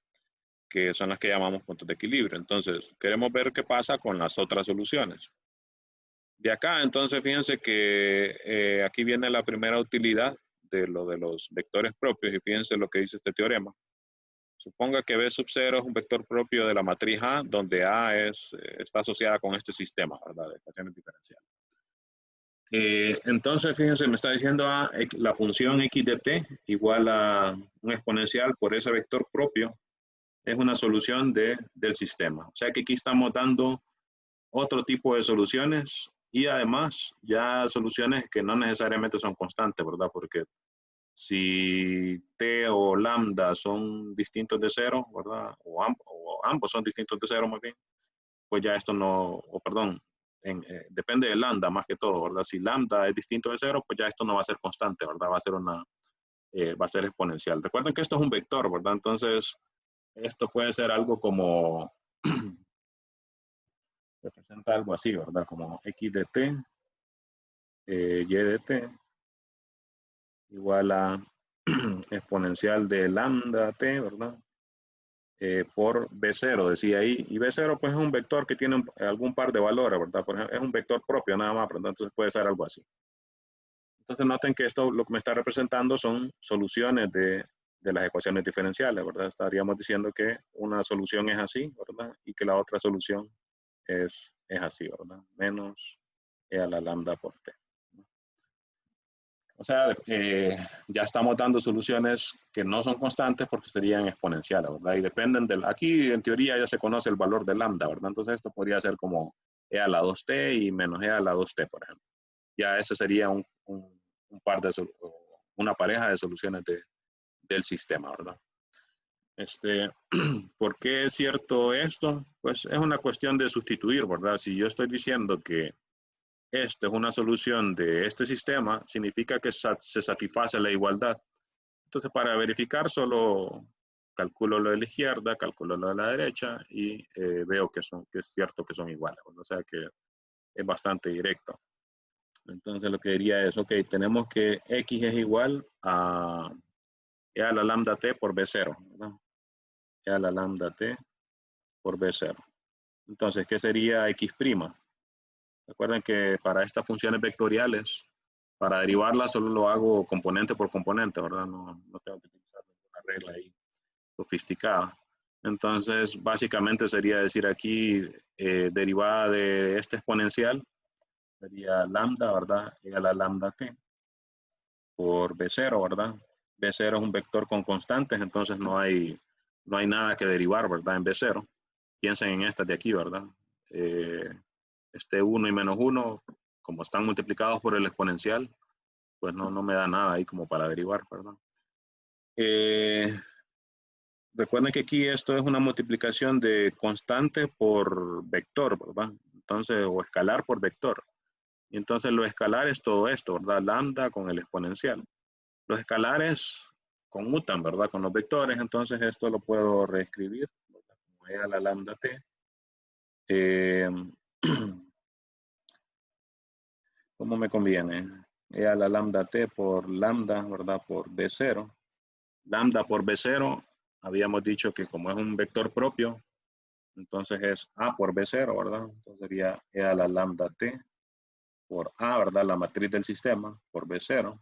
Que son las que llamamos puntos de equilibrio. Entonces, queremos ver qué pasa con las otras soluciones. De acá, entonces, fíjense que aquí viene la primera utilidad de lo de los vectores propios y fíjense lo que dice este teorema. Suponga que B sub 0 es un vector propio de la matriz A, donde A está asociada con este sistema, ¿verdad? De ecuaciones diferenciales. Entonces, fíjense, me está diciendo la función x de t igual a un exponencial por ese vector propio es una solución del sistema. O sea que aquí estamos dando otro tipo de soluciones y además ya soluciones que no necesariamente son constantes, ¿verdad? Porque si t o lambda son distintos de cero, ¿verdad? O ambos son distintos de cero, más bien, pues ya esto no, o perdón, depende de lambda más que todo, ¿verdad? Si lambda es distinto de cero, pues ya esto no va a ser constante, ¿verdad? Va a ser exponencial. Recuerden que esto es un vector, ¿verdad? Entonces, esto puede ser algo como, representa algo así, ¿verdad? Como x de t, y de t, igual a exponencial de lambda t, ¿verdad? Por B0, decía ahí. Y B0 pues es un vector que tiene algún par de valores, ¿verdad? Por ejemplo, es un vector propio nada más, ¿verdad? Entonces puede ser algo así. Entonces noten que esto lo que me está representando son soluciones de las ecuaciones diferenciales, ¿verdad? Estaríamos diciendo que una solución es así, ¿verdad? Y que la otra solución es así, ¿verdad? Menos e a la lambda por t. O sea, ya estamos dando soluciones que no son constantes porque serían exponenciales, ¿verdad? Y dependen aquí en teoría ya se conoce el valor de lambda, ¿verdad? Entonces esto podría ser como e a la 2t y menos e a la 2t, por ejemplo. Ya ese sería un par una pareja de soluciones del sistema, ¿verdad? ¿Por qué es cierto esto? Pues es una cuestión de sustituir, ¿verdad? Si yo estoy diciendo que esto es una solución de este sistema, significa que se satisface la igualdad. Entonces, para verificar, solo calculo lo de la izquierda, calculo lo de la derecha y veo que es cierto que son iguales. O sea que es bastante directo. Entonces, lo que diría es, ok, tenemos que X es igual a E a la lambda T por B0, ¿verdad? E a la lambda T por B0. Entonces, ¿qué sería X'? Recuerden que para estas funciones vectoriales, para derivarlas solo lo hago componente por componente, ¿verdad? No tengo que utilizar ninguna regla ahí sofisticada. Entonces, básicamente sería decir aquí, derivada de este exponencial, sería lambda, ¿verdad? Igual a lambda t por B0, ¿verdad? B0 es un vector con constantes, entonces no hay nada que derivar, ¿verdad? En B0. Piensen en estas de aquí, ¿verdad? Este 1 y menos 1, como están multiplicados por el exponencial, pues no me da nada ahí como para derivar, ¿verdad? Recuerden que aquí esto es una multiplicación de constante por vector, ¿verdad? Entonces, o escalar por vector. Y entonces lo escalar es todo esto, ¿verdad? Lambda con el exponencial. Los escalares conmutan, ¿verdad? Con los vectores, entonces esto lo puedo reescribir, ¿verdad? Como E a la lambda t. ¿Cómo me conviene? E a la lambda t por lambda, ¿verdad? Por B0. Lambda por B0, habíamos dicho que como es un vector propio, entonces es A por B0, ¿verdad? Entonces sería E a la lambda t por A, ¿verdad? La matriz del sistema por B0.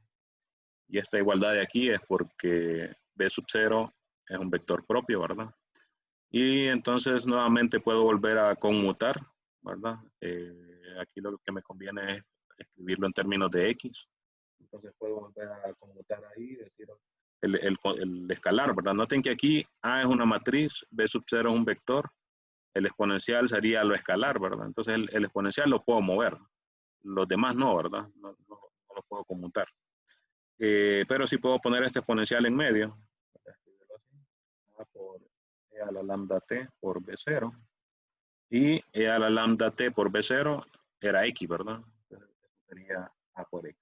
Y esta igualdad de aquí es porque B sub 0 es un vector propio, ¿verdad? Y entonces nuevamente puedo volver a conmutar, ¿verdad? Aquí lo que me conviene es escribirlo en términos de X. Entonces puedo volver a conmutar ahí, decir el escalar, ¿verdad? Noten que aquí A es una matriz, B sub 0 es un vector, el exponencial sería lo escalar, ¿verdad? Entonces el exponencial lo puedo mover, los demás no, ¿verdad? No lo puedo conmutar. Pero sí puedo poner este exponencial en medio. A por E a la lambda t por B0. Y E a la lambda t por B0 era X, ¿verdad? Entonces, sería A por X.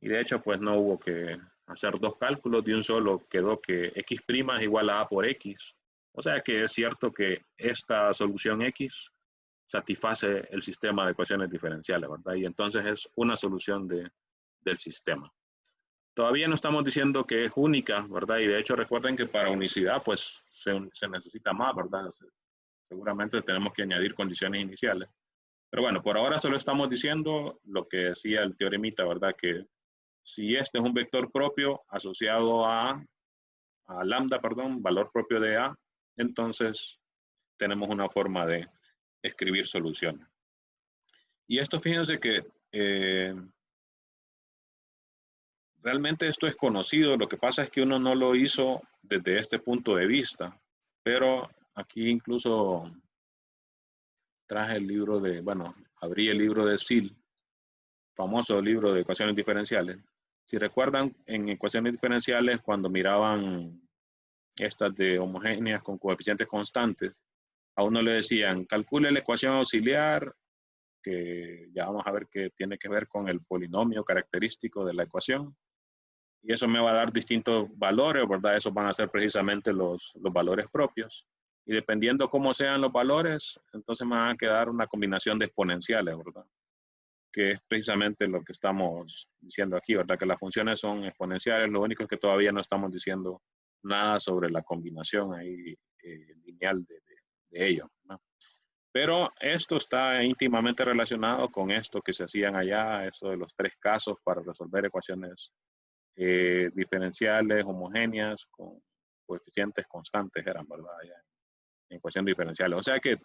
Y de hecho, pues no hubo que hacer dos cálculos, de un solo quedó que X' es igual a A por X. O sea que es cierto que esta solución X satisface el sistema de ecuaciones diferenciales, ¿verdad? Y entonces es una solución del sistema. Todavía no estamos diciendo que es única, ¿verdad? Y de hecho recuerden que para unicidad pues se necesita más, ¿verdad? Seguramente tenemos que añadir condiciones iniciales. Pero bueno, por ahora solo estamos diciendo lo que decía el teoremita, ¿verdad? Que si este es un vector propio asociado a lambda, perdón, valor propio de A, entonces tenemos una forma de escribir soluciones. Y esto fíjense que realmente esto es conocido, lo que pasa es que uno no lo hizo desde este punto de vista, pero aquí incluso traje el libro bueno, abrí el libro de Sill, famoso libro de ecuaciones diferenciales. Si recuerdan, en ecuaciones diferenciales, cuando miraban estas de homogéneas con coeficientes constantes, a uno le decían, calcule la ecuación auxiliar, que ya vamos a ver que tiene que ver con el polinomio característico de la ecuación, y eso me va a dar distintos valores, ¿verdad? Esos van a ser precisamente los valores propios. Y dependiendo cómo sean los valores, entonces me van a quedar una combinación de exponenciales, ¿verdad? Que es precisamente lo que estamos diciendo aquí, ¿verdad? Que las funciones son exponenciales, lo único es que todavía no estamos diciendo nada sobre la combinación ahí lineal de ellos, ¿no? Pero esto está íntimamente relacionado con esto que se hacían allá, eso de los tres casos para resolver ecuaciones diferenciales, homogéneas, con coeficientes constantes eran, ¿verdad? Allá en ecuaciones diferenciales. O sea que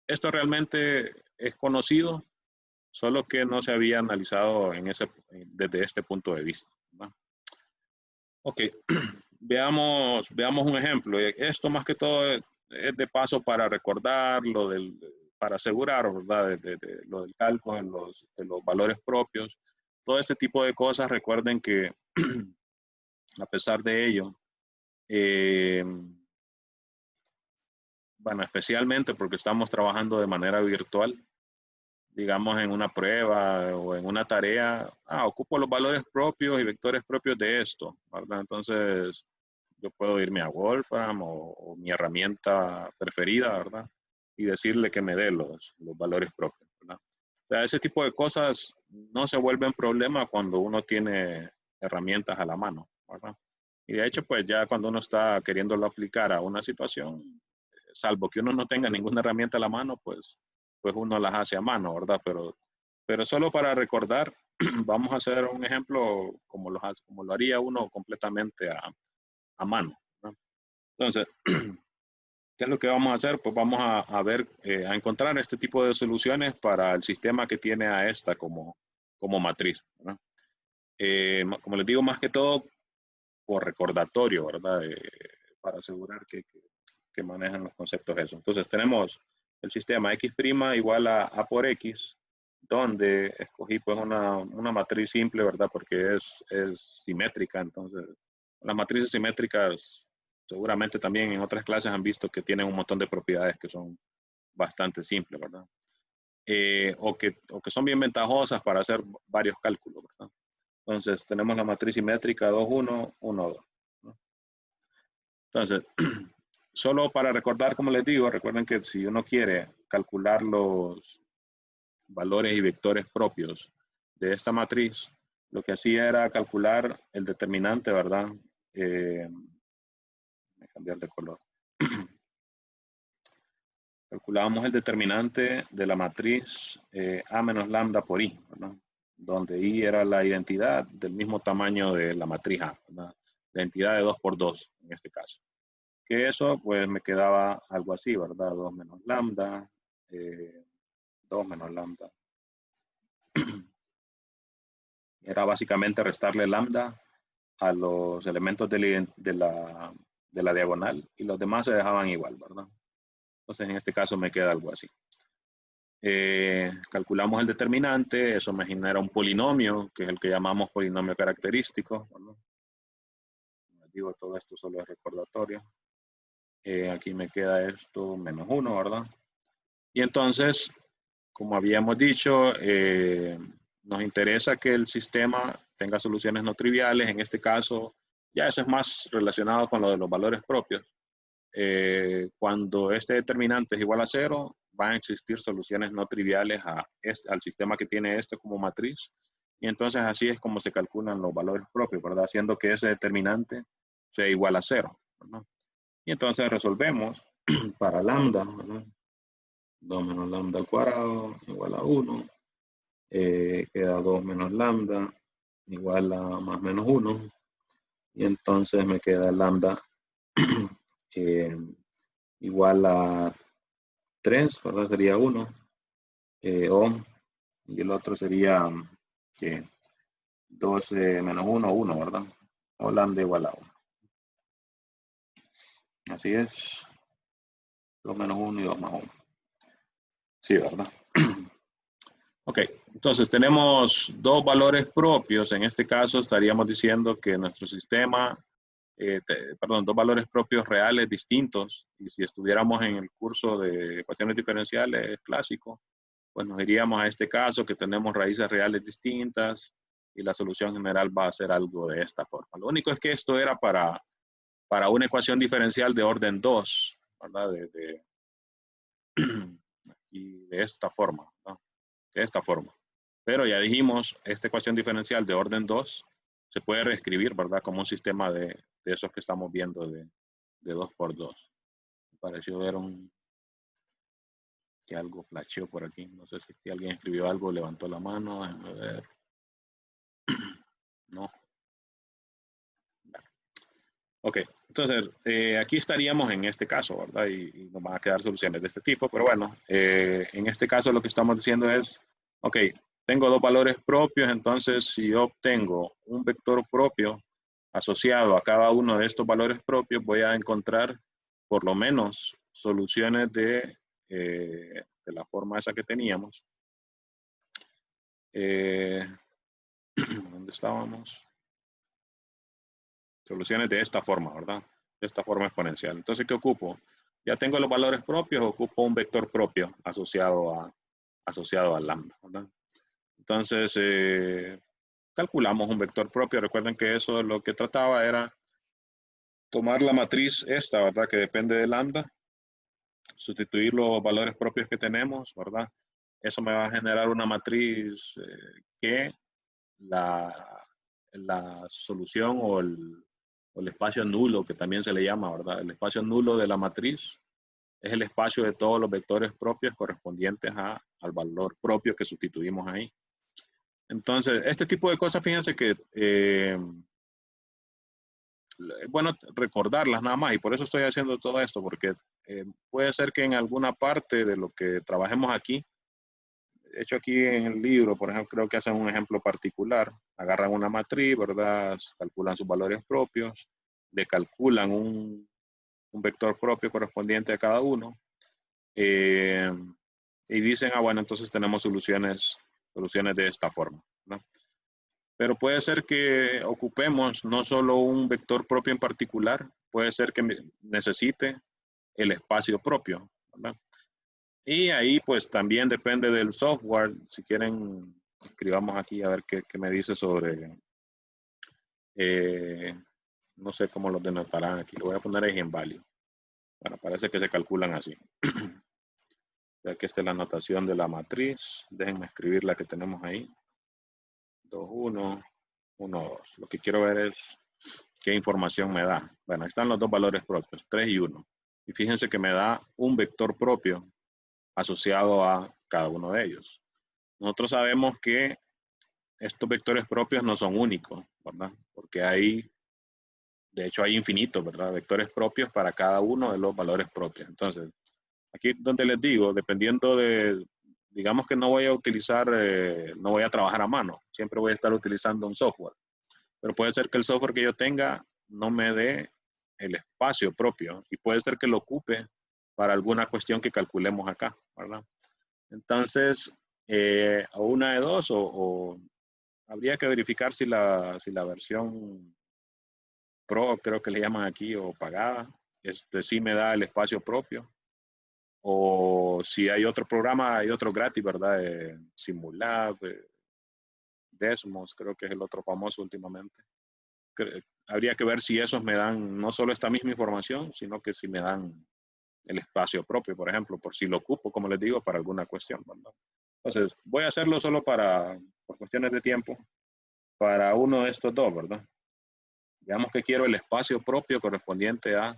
esto realmente es conocido, solo que no se había analizado desde este punto de vista, ¿verdad? Ok, veamos un ejemplo. Esto más que todo es de paso para recordar para asegurar, ¿verdad? De lo del cálculo, de los valores propios. Todo ese tipo de cosas, recuerden que a pesar de ello, Eh, bueno, especialmente porque estamos trabajando de manera virtual, digamos en una prueba o en una tarea, ocupo los valores propios y vectores propios de esto, ¿verdad? Entonces, yo puedo irme a Wolfram o mi herramienta preferida, ¿verdad? Y decirle que me dé los valores propios, ¿verdad? O sea, ese tipo de cosas no se vuelven problema cuando uno tiene herramientas a la mano, ¿verdad? Y de hecho, pues ya cuando uno está queriéndolo aplicar a una situación, salvo que uno no tenga ninguna herramienta a la mano, pues uno las hace a mano, ¿verdad? Pero solo para recordar, vamos a hacer un ejemplo como lo haría uno completamente a mano, ¿no? Entonces, ¿qué es lo que vamos a hacer? Pues vamos a ver, a encontrar este tipo de soluciones para el sistema que tiene a esta como matriz, ¿verdad? Como les digo, más que todo por recordatorio, ¿verdad? Para asegurar que manejan los conceptos de eso. Entonces tenemos el sistema x' igual a por x, donde escogí pues una matriz simple, ¿verdad? Porque es simétrica. Entonces, las matrices simétricas seguramente también en otras clases han visto que tienen un montón de propiedades que son bastante simples, ¿verdad? O que son bien ventajosas para hacer varios cálculos, ¿verdad? Entonces, tenemos la matriz simétrica 2, 1, 1, 2, ¿no? Entonces, solo para recordar, como les digo, recuerden que si uno quiere calcular los valores y vectores propios de esta matriz, lo que hacía era calcular el determinante, ¿verdad? Voy a cambiar de color. Calculábamos el determinante de la matriz A menos lambda por I, ¿verdad? Donde I era la identidad del mismo tamaño de la matriz A, ¿verdad? La identidad de 2 por 2 en este caso. Que eso pues me quedaba algo así, ¿verdad? 2 menos lambda, 2 menos lambda. Era básicamente restarle lambda a los elementos de la diagonal y los demás se dejaban igual, ¿verdad? Entonces en este caso me queda algo así. Calculamos el determinante, eso me genera un polinomio, que es el que llamamos polinomio característico, ¿verdad? Digo, todo esto solo es recordatorio. Aquí me queda esto menos 1, ¿verdad? Y entonces, como habíamos dicho, nos interesa que el sistema tenga soluciones no triviales. En este caso, ya eso es más relacionado con lo de los valores propios. Cuando este determinante es igual a 0, van a existir soluciones no triviales al sistema que tiene este como matriz. Y entonces así es como se calculan los valores propios, ¿verdad? Haciendo que ese determinante sea igual a 0, ¿verdad? Y entonces resolvemos para lambda, ¿verdad? 2 menos lambda al cuadrado igual a 1. Queda 2 menos lambda igual a más menos 1. Y entonces me queda lambda igual a 3, ¿verdad? Sería 1. Y el otro sería que 12 menos 1, 1, ¿verdad? O lambda igual a 1. Así es. 2 menos 1 y 2 más 1. Sí, ¿verdad? Ok, entonces tenemos dos valores propios. En este caso estaríamos diciendo que nuestro sistema, dos valores propios reales distintos. Y si estuviéramos en el curso de ecuaciones diferenciales clásico, pues nos iríamos a este caso que tenemos raíces reales distintas y la solución general va a ser algo de esta forma. Lo único es que esto era para una ecuación diferencial de orden 2, ¿verdad? Y de esta forma, ¿no? De esta forma. Pero ya dijimos, esta ecuación diferencial de orden 2 se puede reescribir, ¿verdad? Como un sistema de esos que estamos viendo de 2 por 2. Me pareció ver que algo flasheó por aquí. No sé si alguien escribió algo, levantó la mano. Déjame ver. No. Ok, entonces aquí estaríamos en este caso, ¿verdad? Y nos van a quedar soluciones de este tipo, pero bueno, en este caso lo que estamos diciendo es, ok, tengo dos valores propios, entonces si yo obtengo un vector propio asociado a cada uno de estos valores propios, voy a encontrar por lo menos soluciones de la forma esa que teníamos. ¿Dónde estábamos? Soluciones de esta forma, ¿verdad? de esta forma exponencial. Entonces, ¿qué ocupo? Ya tengo los valores propios, ocupo un vector propio asociado al lambda, ¿verdad? Entonces, calculamos un vector propio. Recuerden que eso es lo que trataba, era tomar la matriz esta, ¿verdad? Que depende de lambda, sustituir los valores propios que tenemos, ¿verdad? Eso me va a generar una matriz que la solución o el espacio nulo, que también se le llama, ¿verdad? El espacio nulo de la matriz es el espacio de todos los vectores propios correspondientes al valor propio que sustituimos ahí. Entonces, este tipo de cosas, fíjense que es bueno recordarlas nada más, y por eso estoy haciendo todo esto, porque puede ser que en alguna parte de lo que trabajemos aquí, de hecho aquí en el libro, por ejemplo, creo que hacen un ejemplo particular, agarran una matriz, ¿verdad? Calculan sus valores propios, le calculan un vector propio correspondiente a cada uno, y dicen, bueno, entonces tenemos soluciones de esta forma, ¿no? Pero puede ser que ocupemos no solo un vector propio en particular, puede ser que necesite el espacio propio, ¿verdad? Y ahí pues también depende del software. Si quieren, escribamos aquí a ver qué me dice sobre, no sé cómo los denotarán aquí, lo voy a poner eigenvalue. Bueno, parece que se calculan así. Aquí está la anotación de la matriz. Déjenme escribir la que tenemos ahí. 2, 1, 1, 2. Lo que quiero ver es qué información me da. Bueno, ahí están los dos valores propios, 3 y 1. Y fíjense que me da un vector propio asociado a cada uno de ellos. Nosotros sabemos que estos vectores propios no son únicos, ¿verdad? Porque de hecho hay infinitos, ¿verdad? Vectores propios para cada uno de los valores propios. Entonces, aquí donde les digo, dependiendo digamos que no voy a utilizar, no voy a trabajar a mano, siempre voy a estar utilizando un software. Pero puede ser que el software que yo tenga no me dé el espacio propio y puede ser que lo ocupe para alguna cuestión que calculemos acá, ¿verdad? Entonces, o una de dos, o habría que verificar si la versión Pro, creo que le llaman aquí, o pagada, sí me da el espacio propio. O si hay otro programa, hay otro gratis, ¿verdad? Simulab, Desmos, creo que es el otro famoso últimamente. Habría que ver si esos me dan no solo esta misma información, sino que si me dan el espacio propio, por ejemplo, por si lo ocupo, como les digo, para alguna cuestión, ¿verdad? Entonces, voy a hacerlo solo por cuestiones de tiempo, para uno de estos dos, ¿verdad? Digamos que quiero el espacio propio correspondiente a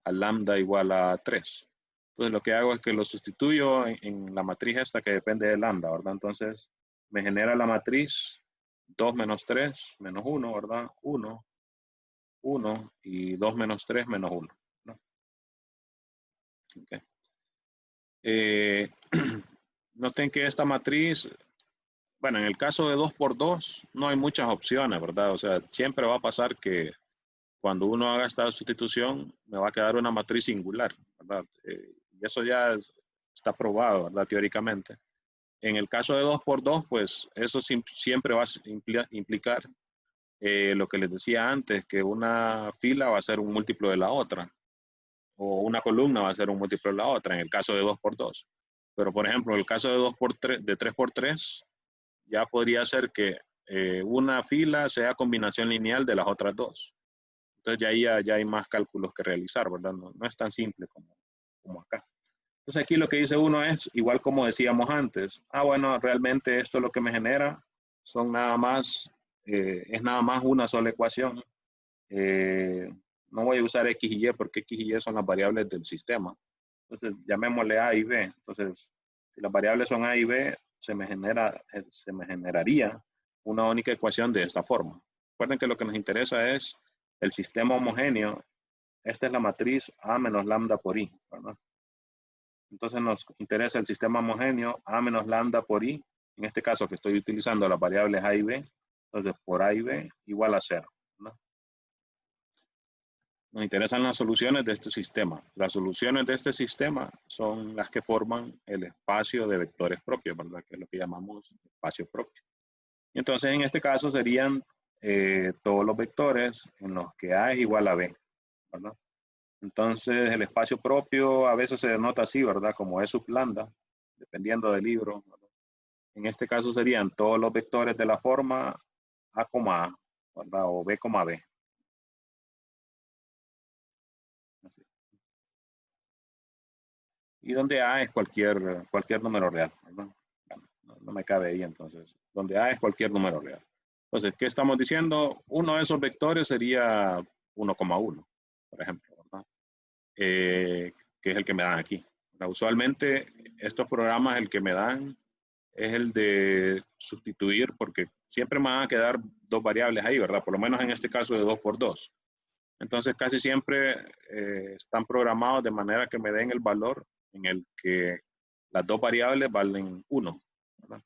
lambda igual a 3. Entonces, lo que hago es que lo sustituyo en la matriz esta que depende de lambda, ¿verdad? Entonces, me genera la matriz 2 menos 3 menos 1, ¿verdad? 1, 1 y 2 menos 3 menos 1, ¿no? Okay. Noten que esta matriz, bueno, en el caso de 2 por 2 no hay muchas opciones, ¿verdad? O sea, siempre va a pasar que cuando uno haga esta sustitución, me va a quedar una matriz singular, ¿verdad? Y eso ya está probado, ¿verdad? Teóricamente. En el caso de 2 por 2, pues eso siempre va a implicar lo que les decía antes, que una fila va a ser un múltiplo de la otra, o una columna va a ser un múltiplo de la otra, en el caso de 2 por 2. Pero, por ejemplo, en el caso de 2 por 3, de 3 por 3, ya podría ser que una fila sea combinación lineal de las otras dos. Entonces ya hay más cálculos que realizar, ¿verdad? No es tan simple como acá. Entonces aquí lo que dice uno es, igual como decíamos antes, bueno, realmente esto lo que me genera son nada más, es nada más una sola ecuación. No voy a usar X y Y porque X y Y son las variables del sistema. Entonces llamémosle A y B. Entonces, si las variables son A y B, se me generaría una única ecuación de esta forma. Recuerden que lo que nos interesa es el sistema homogéneo. Esta es la matriz A menos lambda por I, ¿verdad? Entonces nos interesa el sistema homogéneo A menos lambda por I. En este caso que estoy utilizando las variables A y B. Entonces por A y B igual a 0, ¿no? Nos interesan las soluciones de este sistema. Las soluciones de este sistema son las que forman el espacio de vectores propios, ¿verdad? Que es lo que llamamos espacio propio. Y entonces en este caso serían todos los vectores en los que A es igual a B, ¿verdad? Entonces, el espacio propio a veces se denota así, ¿verdad? Como E sub lambda, dependiendo del libro, ¿verdad? En este caso serían todos los vectores de la forma A, ¿verdad? O B, B. Y donde A es cualquier número real, ¿verdad? Bueno, no me cabe ahí entonces. Donde A es cualquier número real. Entonces, ¿qué estamos diciendo? Uno de esos vectores sería 1,1, por ejemplo, ¿verdad? Que es el que me dan aquí. Usualmente, estos programas el que me dan es el de sustituir, porque siempre me van a quedar dos variables ahí, ¿verdad? Por lo menos en este caso de 2 por 2. Entonces, casi siempre están programados de manera que me den el valor en el que las dos variables valen 1, ¿verdad?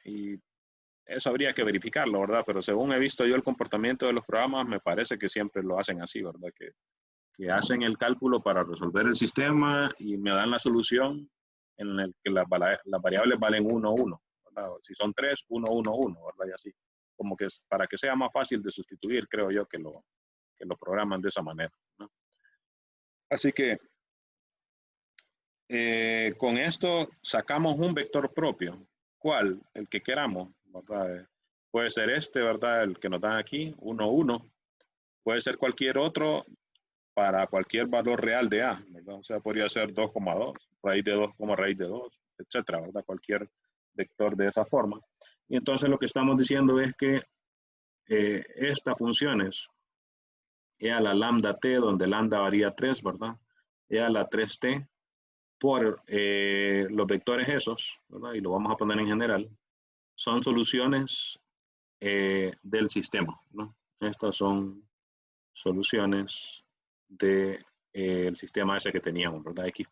Y eso habría que verificarlo, ¿verdad? Pero según he visto yo el comportamiento de los programas, me parece que siempre lo hacen así, ¿verdad? Que hacen el cálculo para resolver el sistema y me dan la solución en el que las variables valen 1, 1, ¿verdad? Si son 3, 1, 1, 1, ¿verdad? Y así. Como que es, para que sea más fácil de sustituir, creo yo que lo programan de esa manera, ¿no? Así que con esto sacamos un vector propio. ¿Cuál? El que queramos, ¿verdad? Puede ser este, ¿verdad? El que nos dan aquí, 1, 1. Puede ser cualquier otro para cualquier valor real de A, ¿verdad? O sea, podría ser 2,2, raíz de 2 como raíz de 2, etcétera, ¿verdad? Cualquier vector de esa forma. Y entonces lo que estamos diciendo es que estas funciones, E a la lambda t, donde lambda varía 3, ¿verdad? E a la 3t, por los vectores esos, ¿verdad? Y lo vamos a poner en general, son soluciones del sistema, ¿no? Estas son soluciones del sistema ese que teníamos, ¿verdad? X'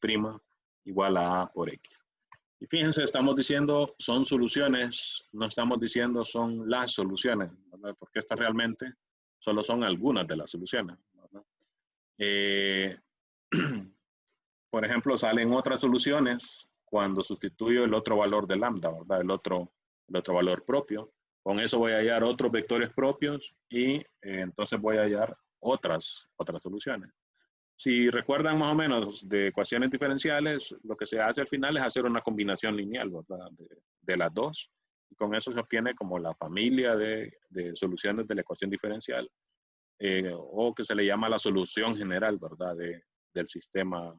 igual a A por X. Y fíjense, estamos diciendo son soluciones, no estamos diciendo son las soluciones, ¿verdad? Porque estas realmente solo son algunas de las soluciones, ¿verdad? Por ejemplo, salen otras soluciones cuando sustituyo el otro valor de lambda, ¿verdad? El otro valor propio. Con eso voy a hallar otros vectores propios y entonces voy a hallar otras soluciones. Si recuerdan más o menos de ecuaciones diferenciales, lo que se hace al final es hacer una combinación lineal, ¿verdad? De las dos. Y con eso se obtiene como la familia de soluciones de la ecuación diferencial, o que se le llama la solución general, ¿verdad? Del sistema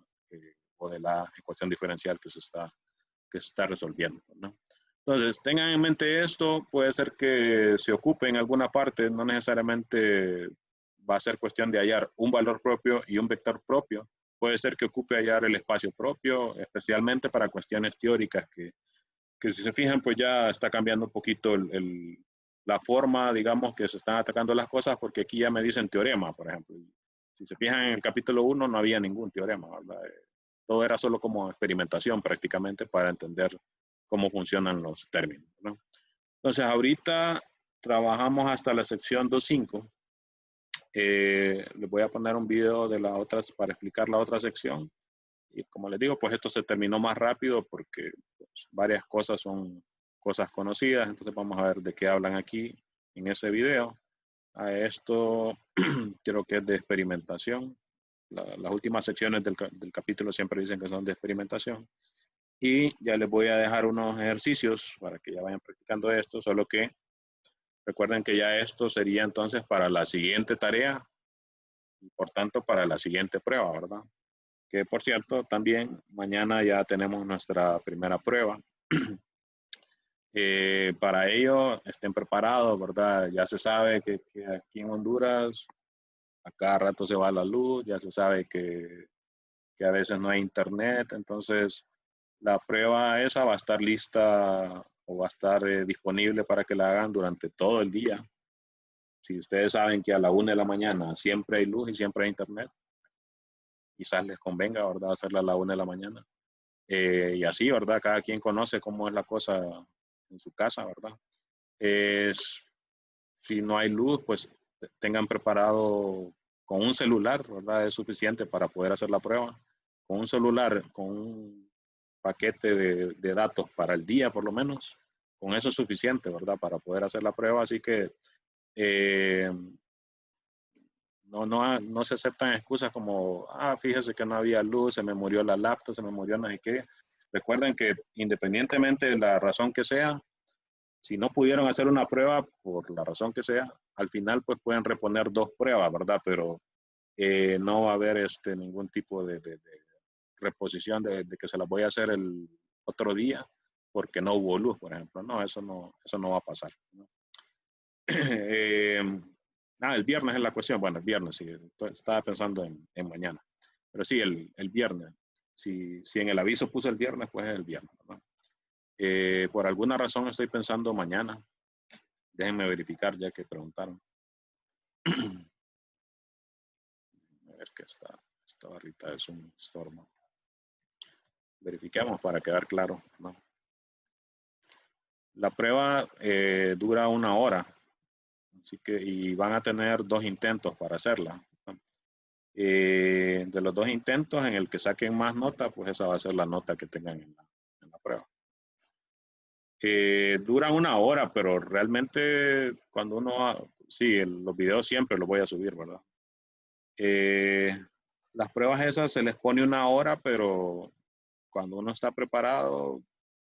o de la ecuación diferencial que se está resolviendo, ¿no? Entonces, tengan en mente esto, puede ser que se ocupe en alguna parte, no necesariamente va a ser cuestión de hallar un valor propio y un vector propio, puede ser que ocupe hallar el espacio propio, especialmente para cuestiones teóricas que si se fijan, pues ya está cambiando un poquito la forma, digamos, que se están atacando las cosas, porque aquí ya me dicen teorema, por ejemplo. Si se fijan en el capítulo 1 no había ningún teorema, ¿verdad? Todo era solo como experimentación prácticamente para entender cómo funcionan los términos, ¿no? Entonces, ahorita trabajamos hasta la sección 2.5. Les voy a poner un video de la otra para explicar la otra sección. Y como les digo, pues esto se terminó más rápido porque pues, varias cosas son cosas conocidas. Entonces vamos a ver de qué hablan aquí en ese video. A esto creo que es de experimentación. Las últimas secciones del capítulo siempre dicen que son de experimentación. Y ya les voy a dejar unos ejercicios para que ya vayan practicando esto, solo que recuerden que ya esto sería entonces para la siguiente tarea y por tanto para la siguiente prueba, ¿verdad? Que por cierto, también mañana ya tenemos nuestra primera prueba. Para ello, estén preparados, ¿verdad? Ya se sabe que aquí en Honduras a cada rato se va la luz, ya se sabe que a veces no hay internet, entonces la prueba esa va a estar lista o va a estar disponible para que la hagan durante todo el día. Si ustedes saben que a la 1 de la mañana siempre hay luz y siempre hay internet, quizás les convenga, ¿verdad? Hacerla a la 1 de la mañana. Y así, ¿verdad? Cada quien conoce cómo es la cosa en su casa, ¿verdad? Si no hay luz, pues tengan preparado con un celular, ¿verdad? Es suficiente para poder hacer la prueba. Con un celular, con un paquete de datos para el día, por lo menos, con eso es suficiente, ¿verdad? Para poder hacer la prueba. Así que no se aceptan excusas como, fíjese que no había luz, se me murió la laptop, se me murió no sé qué. Recuerden que independientemente de la razón que sea, si no pudieron hacer una prueba por la razón que sea, al final pues pueden reponer 2 pruebas, ¿verdad? Pero no va a haber ningún tipo de reposición de que se las voy a hacer el otro día porque no hubo luz, por ejemplo. No, eso no va a pasar, ¿no? El viernes es la cuestión. Bueno, el viernes, sí. Estaba pensando en mañana. Pero sí, el viernes. Si en el aviso puse el viernes, pues es el viernes, ¿no? Por alguna razón estoy pensando mañana. Déjenme verificar ya que preguntaron. A ver que esta barrita es un estorbo. Verifiquemos para quedar claro, ¿no? La prueba dura 1 hora. Así que, y van a tener 2 intentos para hacerla, ¿no? De los 2 intentos, en el que saquen más nota, pues esa va a ser la nota que tengan en la prueba. Duran 1 hora, pero realmente cuando sí, los videos siempre los voy a subir, ¿verdad? Las pruebas esas se les pone 1 hora, pero cuando uno está preparado,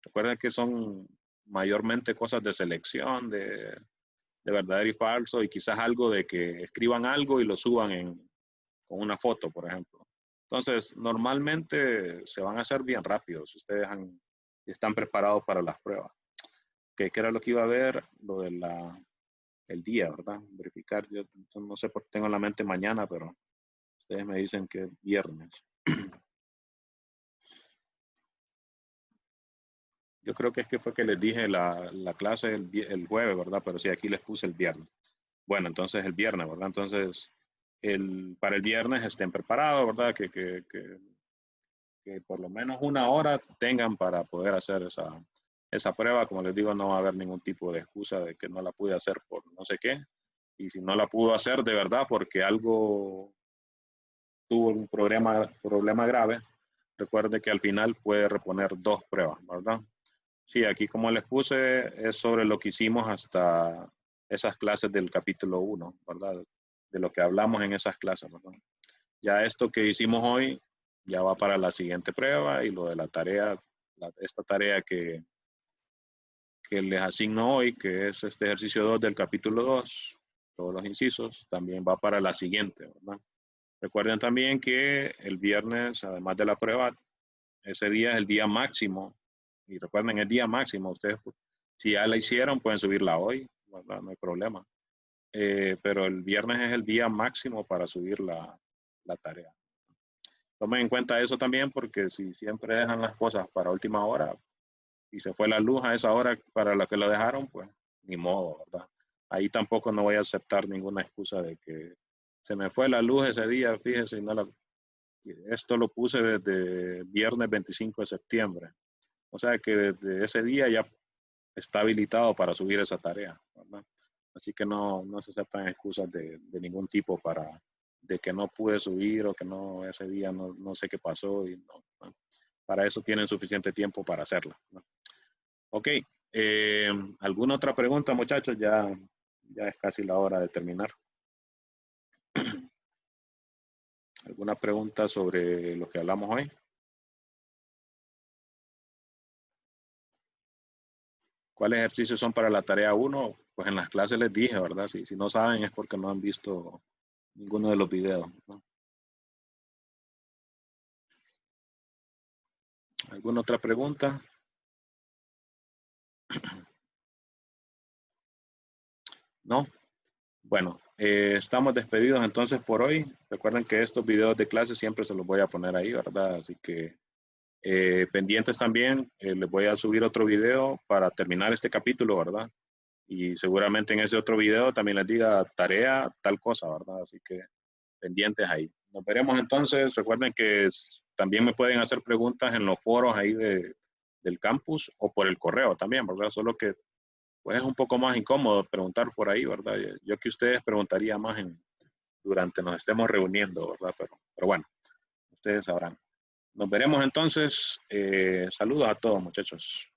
recuerden que son mayormente cosas de selección, de verdadero y falso, y quizás algo de que escriban algo y lo suban con una foto, por ejemplo. Entonces, normalmente se van a hacer bien rápido si ustedes están preparados para las pruebas. ¿Qué era lo que iba a ver? Lo del el día, ¿verdad? Verificar. Yo no sé por qué tengo en la mente mañana, pero ustedes me dicen que es viernes. Yo creo que fue que les dije la clase el jueves, ¿verdad? Pero sí, aquí les puse el viernes. Bueno, entonces el viernes, ¿verdad? Entonces, para el viernes estén preparados, ¿verdad? Que por lo menos 1 hora tengan para poder hacer esa prueba. Como les digo, no va a haber ningún tipo de excusa de que no la pude hacer por no sé qué. Y si no la pudo hacer de verdad porque algo tuvo un problema grave, recuerde que al final puede reponer 2 pruebas, ¿verdad? Sí, aquí como les puse es sobre lo que hicimos hasta esas clases del capítulo 1, ¿verdad? De lo que hablamos en esas clases, ¿verdad? Ya esto que hicimos hoy ya va para la siguiente prueba, y lo de la tarea, esta tarea que les asigno hoy, que es este ejercicio 2 del capítulo 2, todos los incisos, también va para la siguiente, ¿verdad? Recuerden también que el viernes, además de la prueba, ese día es el día máximo. Y recuerden, el día máximo. Ustedes, si ya la hicieron, pueden subirla hoy, ¿verdad? No hay problema. Pero el viernes es el día máximo para subir la tarea. Tomen en cuenta eso también, porque si siempre dejan las cosas para última hora y se fue la luz a esa hora para la que lo dejaron, pues ni modo, ¿verdad? Ahí tampoco no voy a aceptar ninguna excusa de que se me fue la luz ese día, fíjense, esto lo puse desde viernes 25 de septiembre. O sea que desde ese día ya está habilitado para subir esa tarea, ¿verdad? Así que no se aceptan excusas de ningún tipo de que no pude subir o que no, ese día no sé qué pasó. Y ¿no? Para eso tienen suficiente tiempo para hacerla, ¿no? Ok, ¿alguna otra pregunta, muchachos? Ya es casi la hora de terminar. ¿Alguna pregunta sobre lo que hablamos hoy? ¿Cuáles ejercicios son para la tarea 1? Pues en las clases les dije, ¿verdad? Si no saben es porque no han visto ninguno de los videos, ¿no? ¿Alguna otra pregunta? ¿No? Bueno, estamos despedidos entonces por hoy. Recuerden que estos videos de clase siempre se los voy a poner ahí, ¿verdad? Así que pendientes también, les voy a subir otro video para terminar este capítulo, ¿verdad? Y seguramente en ese otro video también les diga tarea, tal cosa, ¿verdad? Así que pendientes ahí. Nos veremos entonces. Recuerden que también me pueden hacer preguntas en los foros ahí del campus o por el correo también, ¿verdad? Solo que pues es un poco más incómodo preguntar por ahí, ¿verdad? Yo que ustedes preguntaría más durante nos estemos reuniendo, ¿verdad? Pero bueno, ustedes sabrán. Nos veremos entonces. Saludos a todos, muchachos.